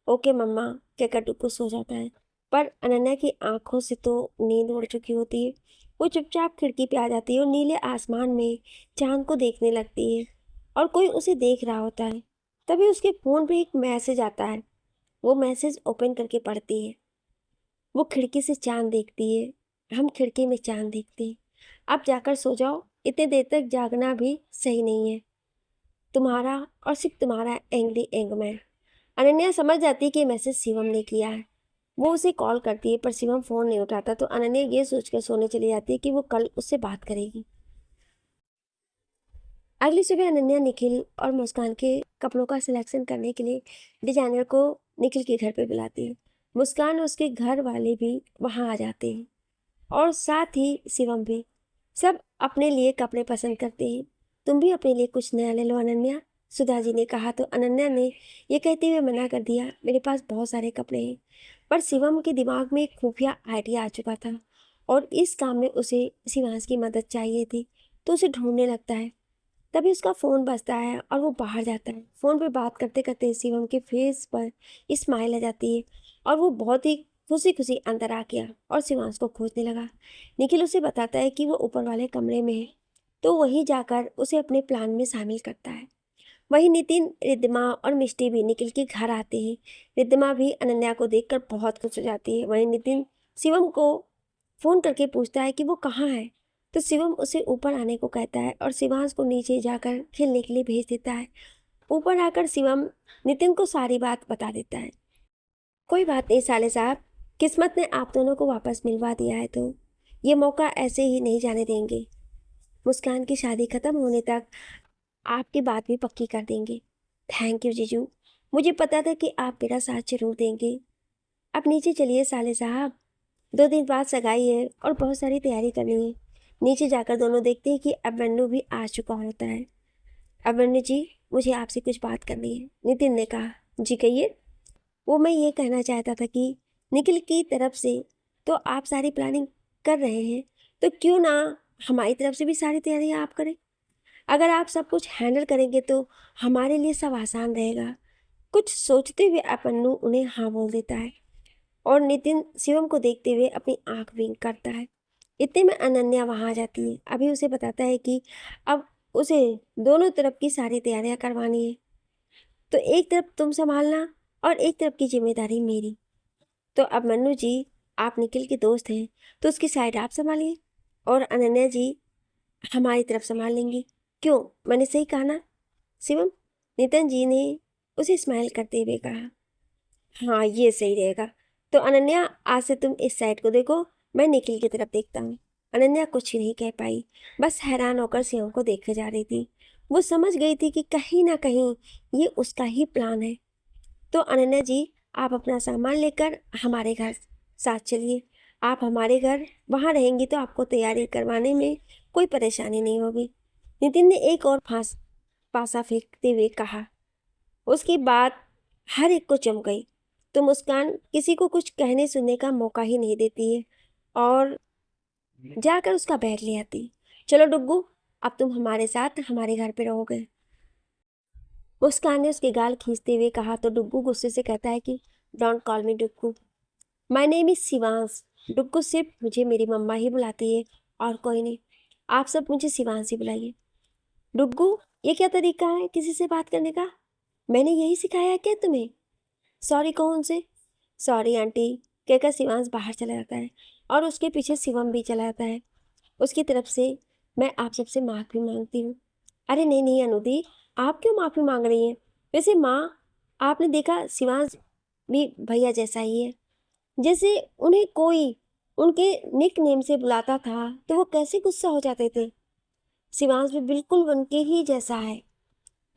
ओके मम्मा, कहकर डुग्गू सो जाता है। पर अनन्या की आंखों से तो नींद उड़ चुकी होती है। वो चुपचाप खिड़की पे आ जाती है और नीले आसमान में चांद को देखने लगती है और कोई उसे देख रहा होता है। तभी उसके फ़ोन पे एक मैसेज आता है। वो मैसेज ओपन करके पढ़ती है। वो खिड़की से चांद देखती है। हम खिड़की में चांद देखते हैं। अब जाकर सो जाओ, इतने देर तक जागना भी सही नहीं है। तुम्हारा और सिर्फ तुम्हारा एंग्री एंगमैन। अनन्या समझ जाती है कि मैसेज शिवम ने किया है। वो उसे कॉल करती है पर शिवम फ़ोन नहीं उठाता, तो अनन्या ये सोचकर सोने चली जाती है कि वो कल उससे बात करेगी। अगली सुबह अनन्या निखिल और मुस्कान के कपड़ों का सिलेक्शन करने के लिए डिजाइनर को निखिल के घर पे बुलाती है। मुस्कान और उसके घर वाले भी वहाँ आ जाते हैं और साथ ही शिवम भी। सब अपने लिए कपड़े पसंद करते हैं। तुम भी अपने लिए कुछ नया ले लो अनन्या, सुधा जी ने कहा, तो अनन्या ने ये कहते हुए मना कर दिया, मेरे पास बहुत सारे कपड़े हैं। पर शिवम के दिमाग में एक खुफिया आइडिया आ चुका था और इस काम में उसे शिवांश की मदद चाहिए थी, तो उसे ढूंढने लगता है। तभी उसका फ़ोन बजता है और वो बाहर जाता है। फ़ोन पे बात करते करते शिवम के फेस पर स्माइल आ जाती है और वो बहुत ही खुशी खुशी अंदर आ गया और शिवांश को खोजने लगा। निखिल उसे बताता है कि वो ऊपर वाले कमरे में है, तो वहीं जाकर उसे अपने प्लान में शामिल करता है। वहीं नितिन, रिद्धिमा और मिष्टी भी निखिल के घर आते हैं। रिद्धिमा भी अनन्या को देखकर बहुत खुश हो जाती है। वहीं नितिन शिवम को फ़ोन करके पूछता है कि वो कहाँ है, तो शिवम उसे ऊपर आने को कहता है और शिवांश को नीचे जाकर खेलने के लिए भेज देता है। ऊपर आकर शिवम नितिन को सारी बात बता देता है। कोई बात नहीं साले साहब, किस्मत ने आप दोनों को वापस मिलवा दिया है, तो ये मौका ऐसे ही नहीं जाने देंगे। मुस्कान की शादी खत्म होने तक आपकी बात भी पक्की कर देंगे। थैंक यू जीजू, मुझे पता था कि आप मेरा साथ जरूर देंगे। अब नीचे चलिए साले साहब, 2 दिन बाद सगाई है और बहुत सारी तैयारी करनी है। नीचे जाकर दोनों देखते हैं कि अभिमन्यु भी आ चुका होता है। अभिमन्यु जी, मुझे आपसे कुछ बात करनी है, नितिन ने कहा। जी कहिए। वो मैं ये कहना चाहता था कि निखिल की तरफ से तो आप सारी प्लानिंग कर रहे हैं, तो क्यों ना हमारी तरफ से भी सारी तैयारियां आप करें। अगर आप सब कुछ हैंडल करेंगे तो हमारे लिए सब आसान रहेगा। कुछ सोचते हुए अभिमन्यु उन्हें हाँ बोल देता है और नितिन शिवम को देखते हुए अपनी आंख विंक करता है। इतने में अनन्या वहाँ आ जाती है। अभी उसे बताता है कि अब उसे दोनों तरफ की सारी तैयारियां करवानी है, तो एक तरफ तुम संभालना और एक तरफ की जिम्मेदारी मेरी। तो अब मन्नू जी, आप निखिल के दोस्त हैं, तो उसकी साइड आप संभालिए और अनन्या जी हमारी तरफ संभाल लेंगी। क्यों, मैंने सही कहा ना शिवम? नितिन जी ने उसे स्माइल करते हुए कहा। हाँ, ये सही रहेगा। तो अनन्या, आज से तुम इस साइड को देखो, मैं निखिल की तरफ देखता हूँ। अनन्या कुछ नहीं कह पाई, बस हैरान होकर शिवम को देखे जा रही थी। वो समझ गई थी कि कहीं ना कहीं ये उसका ही प्लान है। तो अनन्या जी, आप अपना सामान लेकर हमारे घर साथ चलिए। आप हमारे घर वहाँ रहेंगी तो आपको तैयारी करवाने में कोई परेशानी नहीं होगी। नितिन ने एक और पासा फेंकते हुए कहा। उसकी बात हर एक को चम गई, तो मुस्कान किसी को कुछ कहने सुनने का मौका ही नहीं देती है और जाकर उसका बैग ले आती। चलो डुग्गू, अब तुम हमारे साथ हमारे घर पे रहोगे। मुस्कान ने उसके गाल खींचते हुए कहा, तो डुग्गू गुस्से से कहता है कि don't call me Duggu, my name is Shivansh. Duggu सिर्फ मुझे मेरी मम्मा ही बुलाती है और कोई नहीं। आप सब मुझे शिवांश ही बुलाइए। डुग्गू, ये क्या तरीका है किसी से बात करने का? मैंने यही सिखाया है क्या तुम्हें? सॉरी कहो उनसे। सॉरी आंटी, कहकर शिवांश बाहर चला जाता है और उसके पीछे शिवम भी चला जाता है। उसकी तरफ से मैं आप सबसे माफ़ी मांगती हूँ। अरे नहीं नहीं अनुदी, आप क्यों माफ़ी मांग रही हैं? वैसे माँ, आपने देखा शिवांश भी भैया जैसा ही है। जैसे उन्हें कोई उनके निक नेम से बुलाता था तो वो कैसे गुस्सा हो जाते थे। शिवांश भी बिल्कुल उनके ही जैसा है,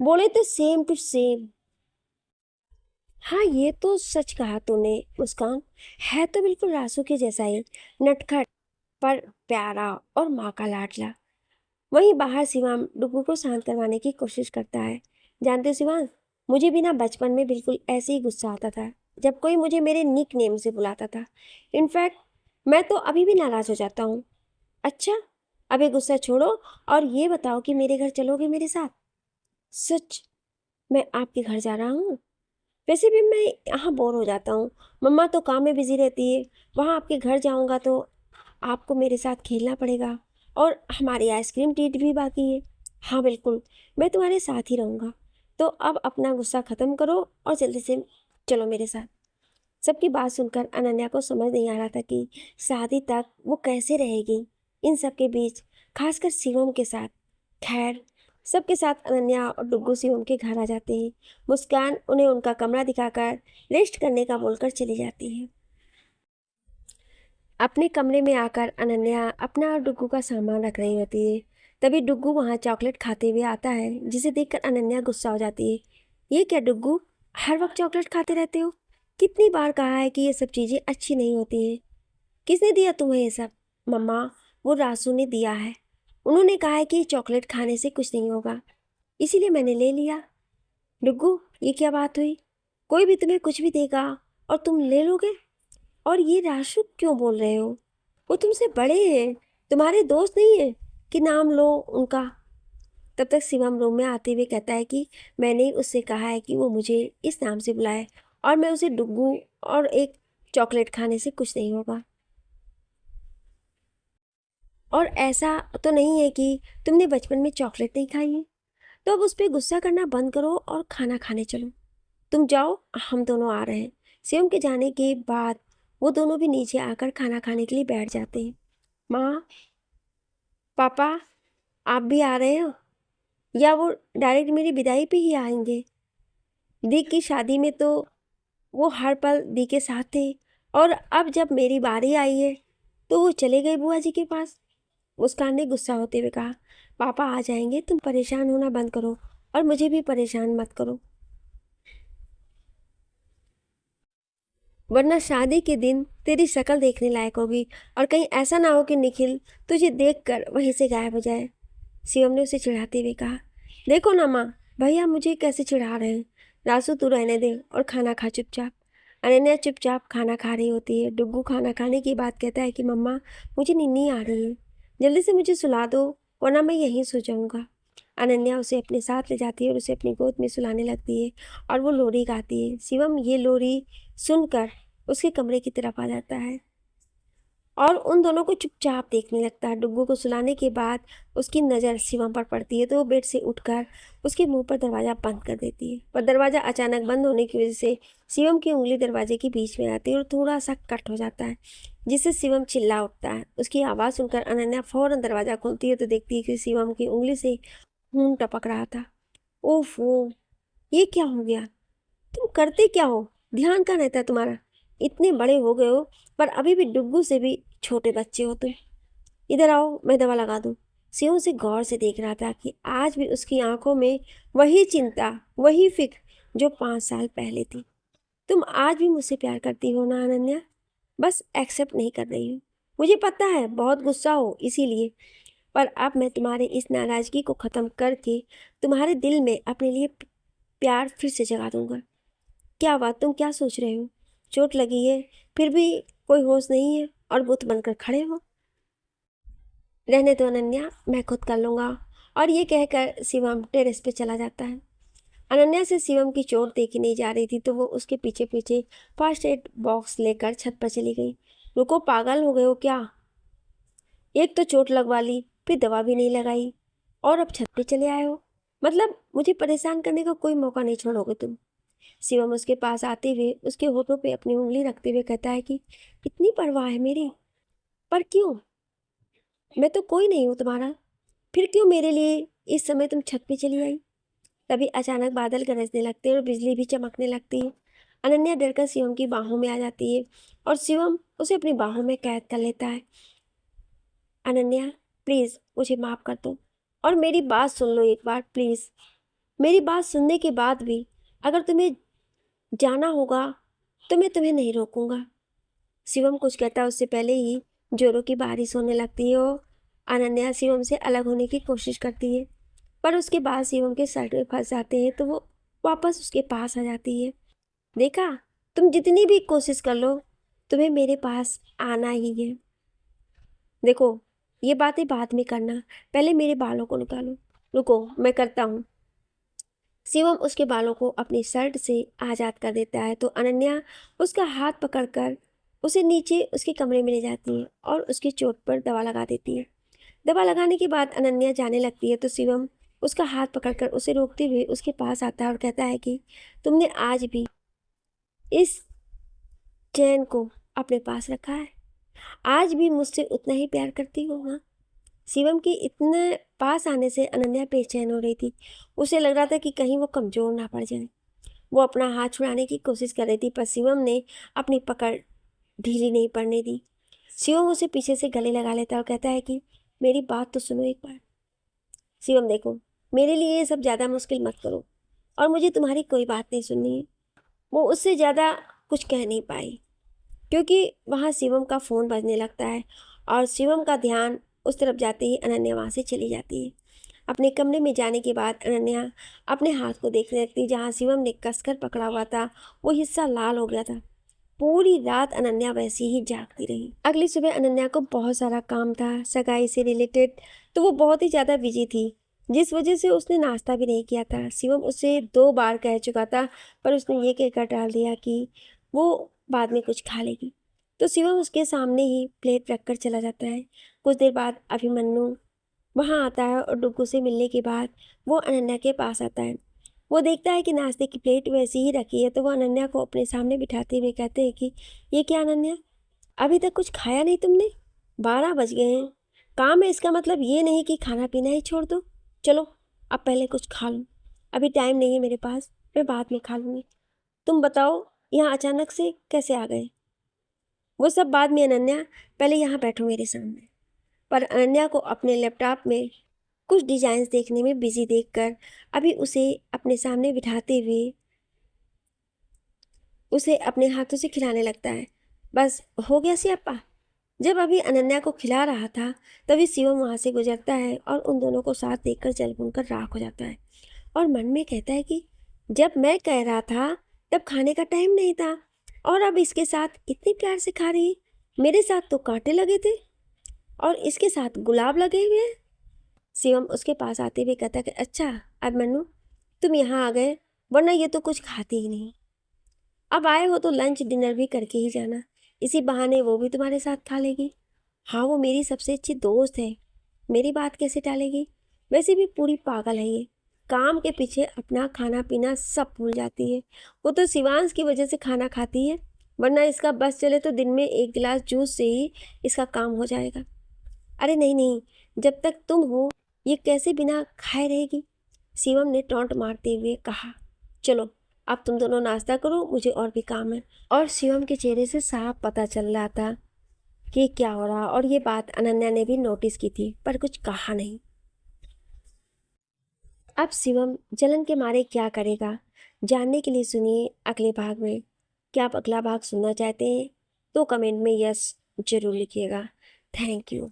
बोले तो सेम टू सेम। हाँ, ये तो सच कहा तूने मुस्कान, है तो बिल्कुल रासू के जैसा ही, नटखट पर प्यारा और माँ का लाडला। वहीं बाहर शिवांश डुग्गू को शांत करवाने की कोशिश करता है। जानते हो शिवांश, मुझे भी ना बचपन में बिल्कुल ऐसे ही गुस्सा आता था जब कोई मुझे मेरे निक नेम से बुलाता था। इनफैक्ट मैं तो अभी भी नाराज हो जाता हूँ। अच्छा, अभी गुस्सा छोड़ो और ये बताओ कि मेरे घर चलोगे मेरे साथ? सच? मैं आपके घर जा रहा हूँ? वैसे भी मैं यहाँ बोर हो जाता हूँ। मम्मा तो काम में बिजी रहती है। वहाँ आपके घर जाऊँगा तो आपको मेरे साथ खेलना पड़ेगा और हमारी आइसक्रीम ट्रीट भी बाकी है। हाँ बिल्कुल, मैं तुम्हारे साथ ही रहूँगा। तो अब अपना गुस्सा ख़त्म करो और जल्दी से चलो मेरे साथ। सबकी बात सुनकर अनन्या को समझ नहीं आ रहा था कि शादी तक वो कैसे रहेगी इन सब के बीच, खासकर शिवम के साथ। खैर, सबके साथ अनन्या और डुग्गू शिवम के घर आ जाते हैं। मुस्कान उन्हें उनका कमरा दिखाकर रेस्ट करने का बोलकर चली जाती है। अपने कमरे में आकर अनन्या अपना और डुग्गू का सामान रख रही होती है। तभी डुग्गू वहाँ चॉकलेट खाते हुए आता है, जिसे देखकर अनन्या गुस्सा हो जाती है। ये क्या डुग्गू, हर वक्त चॉकलेट खाते रहते हो? कितनी बार कहा है कि ये सब चीज़ें अच्छी नहीं होती हैं। किसने दिया तुम्हें ये सब? मम्मा, वो रासू ने दिया है। उन्होंने कहा है कि चॉकलेट खाने से कुछ नहीं होगा, इसीलिए मैंने ले लिया। डुग्गू, ये क्या बात हुई? कोई भी तुम्हें कुछ भी देगा और तुम ले लोगे? और ये राशु क्यों बोल रहे हो? वो तुमसे बड़े हैं, तुम्हारे दोस्त नहीं है कि नाम लो उनका। तब तक शिवम रूम में आते हुए कहता है कि मैंने उससे कहा है कि वो मुझे इस नाम से बुलाए और मैं उसे डुग्गू, और एक चॉकलेट खाने से कुछ नहीं होगा। और ऐसा तो नहीं है कि तुमने बचपन में चॉकलेट नहीं खाई है? तो अब उस पर गुस्सा करना बंद करो और खाना खाने चलो। तुम जाओ, हम दोनों आ रहे हैं। शिवम के जाने के बाद वो दोनों भी नीचे आकर खाना खाने के लिए बैठ जाते हैं। माँ, पापा, आप भी आ रहे हो या वो डायरेक्ट मेरी विदाई पे ही आएंगे? दी की शादी में तो वो हर पल दी के साथ थे, और अब जब मेरी बारी आई है तो वो चले गए बुआ जी के पास। मुस्कान ने गुस्सा होते हुए कहा, पापा आ जाएंगे, तुम परेशान होना बंद करो और मुझे भी परेशान मत करो, वरना शादी के दिन तेरी शक्ल देखने लायक होगी और कहीं ऐसा ना हो कि निखिल तुझे देखकर वहीं से गायब हो जाए। शिवम ने उसे चिढ़ाते हुए कहा, देखो ना माँ, भैया मुझे कैसे चिढ़ा रहे हैं। रासू तू रहने दे और खाना खा चुपचाप। अनन्या चुपचाप खाना खा रही होती है। डुग्गू खाना खाने के बाद कहता है कि मम्मा, मुझे नींद आ रही है, जल्दी से मुझे सुला दो वरना मैं यहीं सो जाऊंगा। अनन्या उसे अपने साथ ले जाती है और उसे अपनी गोद में सुलाने लगती है और वो लोरी गाती है। शिवम ये लोरी सुनकर उसके कमरे की तरफ आ जाता है और उन दोनों को चुपचाप देखने लगता है। डुग्गू को सुलाने के बाद उसकी नज़र शिवम पर पड़ती है तो वो बेड से उठकर उसके मुंह पर दरवाज़ा बंद कर देती है। पर दरवाज़ा अचानक बंद होने की वजह से शिवम की उंगली दरवाजे के बीच में आती है और थोड़ा सा कट हो जाता है, जिससे शिवम चिल्ला उठता है। उसकी आवाज़ सुनकर अनन्या फौरन दरवाज़ा खोलती है तो देखती है कि शिवम की उंगली से खून टपक रहा था। ओफो, ये क्या हो गया? तुम करते क्या हो? ध्यान कहाँ रहता है तुम्हारा? इतने बड़े हो गए हो पर अभी भी डुग्गू से भी छोटे बच्चे हो तुम। इधर आओ, मैं दवा लगा दूं। शिव उसे गौर से देख रहा था कि आज भी उसकी आंखों में वही चिंता, वही फिक्र जो 5 साल पहले थी। तुम आज भी मुझसे प्यार करती हो ना अनन्या? बस एक्सेप्ट नहीं कर रही हो। मुझे पता है बहुत गुस्सा हो इसीलिए, पर अब मैं तुम्हारे इस नाराजगी को खत्म करके तुम्हारे दिल में अपने लिए प्यार फिर से जगा दूंगा। क्या बात, तुम क्या सोच रहे हो? चोट लगी है फिर भी कोई होश नहीं है और बुत बनकर खड़े हो? रहने दो अनन्या, मैं खुद कर लूंगा। और ये कहकर शिवम टेरेस पे चला जाता है। अनन्या से शिवम की चोट देखी नहीं जा रही थी तो वो उसके पीछे पीछे फर्स्ट एड बॉक्स लेकर छत पर चली गई। रुको, पागल हो गए हो क्या? एक तो चोट लगवा ली, फिर दवा भी नहीं लगाई और अब छत पे चले आए हो। मतलब मुझे परेशान करने का कोई मौका नहीं छोड़ोगे तुम? शिवम उसके पास आते हुए उसके होठों पे अपनी उंगली रखते हुए कहता है कि इतनी परवाह है मेरी? पर क्यों? मैं तो कोई नहीं हूँ तुम्हारा, फिर क्यों मेरे लिए इस समय तुम छत पे चली आई? तभी अचानक बादल गरजने लगते हैं और बिजली भी चमकने लगती है। अनन्या डरकर शिवम की बाहों में आ जाती है और शिवम उसे अपनी बाहों में कैद कर लेता है। अनन्या, प्लीज़ मुझे माफ़ कर दो और मेरी बात सुन लो एक बार प्लीज़। मेरी बात सुनने के बाद भी अगर तुम्हें जाना होगा तो मैं तुम्हें नहीं रोकूंगा। शिवम कुछ कहता उससे पहले ही जोरों की बारिश होने लगती है और अनन्या शिवम से अलग होने की कोशिश करती है, पर उसके बाद शिवम के सर में फंस जाते हैं तो वो वापस उसके पास आ जाती है। देखा, तुम जितनी भी कोशिश कर लो तुम्हें मेरे पास आना ही है। देखो, ये बातें बाद में करना, पहले मेरे बालों को निकालो। रुको, मैं करता हूँ। शिवम उसके बालों को अपनी शर्ट से आज़ाद कर देता है तो अनन्या उसका हाथ पकड़कर उसे नीचे उसके कमरे में ले जाती है और उसकी चोट पर दवा लगा देती है। दवा लगाने के बाद अनन्या जाने लगती है तो शिवम उसका हाथ पकड़कर उसे रोकते हुए उसके पास आता है और कहता है कि तुमने आज भी इस चैन को अपने पास रखा है, आज भी मुझसे उतना ही प्यार करती हो। हाँ, शिवम के इतने पास आने से अनन्या बेचैन हो रही थी। उसे लग रहा था कि कहीं वो कमज़ोर ना पड़ जाए। वो अपना हाथ छुड़ाने की कोशिश कर रही थी पर शिवम ने अपनी पकड़ ढीली नहीं पड़ने दी। शिवम उसे पीछे से गले लगा लेता है और कहता है कि मेरी बात तो सुनो एक बार। शिवम देखो, मेरे लिए ये सब ज़्यादा मुश्किल मत करो और मुझे तुम्हारी कोई बात नहीं सुननी है। वो उससे ज़्यादा कुछ कह नहीं पाई क्योंकि वहाँ शिवम का फ़ोन बजने लगता है और शिवम का ध्यान उस तरफ जाते ही अनन्या वहाँ से चली जाती है। अपने कमरे में जाने के बाद अनन्या अपने हाथ को देखने लगती, जहाँ शिवम ने कसकर पकड़ा हुआ था वो हिस्सा लाल हो गया था। पूरी रात अनन्या वैसी ही जागती रही। अगली सुबह अनन्या को बहुत सारा काम था सगाई से रिलेटेड, तो वो बहुत ही ज़्यादा बिजी थी, जिस वजह से उसने नाश्ता भी नहीं किया था। शिवम उसे 2 बार कह चुका था पर उसने ये कहकर टाल दिया कि वो बाद में कुछ खा लेगी। तो शिवम उसके सामने ही प्लेट रखकर चला जाता है। कुछ देर बाद अभिमन्यु वहाँ आता है और डुग्गू से मिलने के बाद वो अनन्या के पास आता है। वो देखता है कि नाश्ते की प्लेट वैसी ही रखी है तो वो अनन्या को अपने सामने बिठाते हुए कहते हैं कि ये क्या अनन्या, अभी तक कुछ खाया नहीं तुमने? 12 बज गए हैं। काम है इसका मतलब ये नहीं कि खाना पीना ही छोड़ दो। चलो अब पहले कुछ खा लो, अभी टाइम नहीं है मेरे पास, मैं बाद में खा लूँगी। तुम बताओ यहाँ अचानक से कैसे आ गए? वो सब बाद में अनन्या, पहले यहाँ बैठो मेरे सामने। पर अनन्या को अपने लैपटॉप में कुछ डिजाइन्स देखने में बिजी देखकर अभी उसे अपने सामने बिठाते हुए उसे अपने हाथों से खिलाने लगता है। बस हो गया सियाप्पा। जब अभी अनन्या को खिला रहा था तभी शिवम वहाँ से गुजरता है और उन दोनों को साथ देखकर जल भूनकर राख हो जाता है और मन में कहता है कि जब मैं कह रहा था तब खाने का टाइम नहीं था और अब इसके साथ इतने प्यार से खा रही है। मेरे साथ तो कांटे लगे थे और इसके साथ गुलाब लगे हुए हैं। शिवम उसके पास आते हुए कहता कि अच्छा अब मन्नू तुम यहाँ आ गए, वरना ये तो कुछ खाती ही नहीं। अब आए हो तो लंच डिनर भी करके ही जाना, इसी बहाने वो भी तुम्हारे साथ खा लेगी। हाँ, वो मेरी सबसे अच्छी दोस्त है, मेरी बात कैसे टालेगी? वैसे भी पूरी पागल है ये, काम के पीछे अपना खाना पीना सब भूल जाती है। वो तो शिवांश की वजह से खाना खाती है, वरना इसका बस चले तो दिन में 1 गिलास जूस से ही इसका काम हो जाएगा। अरे नहीं नहीं, जब तक तुम हो ये कैसे बिना खाए रहेगी? शिवम ने टोंट मारते हुए कहा। चलो अब तुम दोनों नाश्ता करो, मुझे और भी काम है। और शिवम के चेहरे से साफ पता चल रहा था कि क्या हो रहा, और ये बात अनन्या ने भी नोटिस की थी पर कुछ कहा नहीं। अब शिवम जलन के मारे क्या करेगा, जानने के लिए सुनिए अगले भाग में। क्या आप अगला भाग सुनना चाहते हैं तो कमेंट में यस जरूर लिखिएगा। Thank you.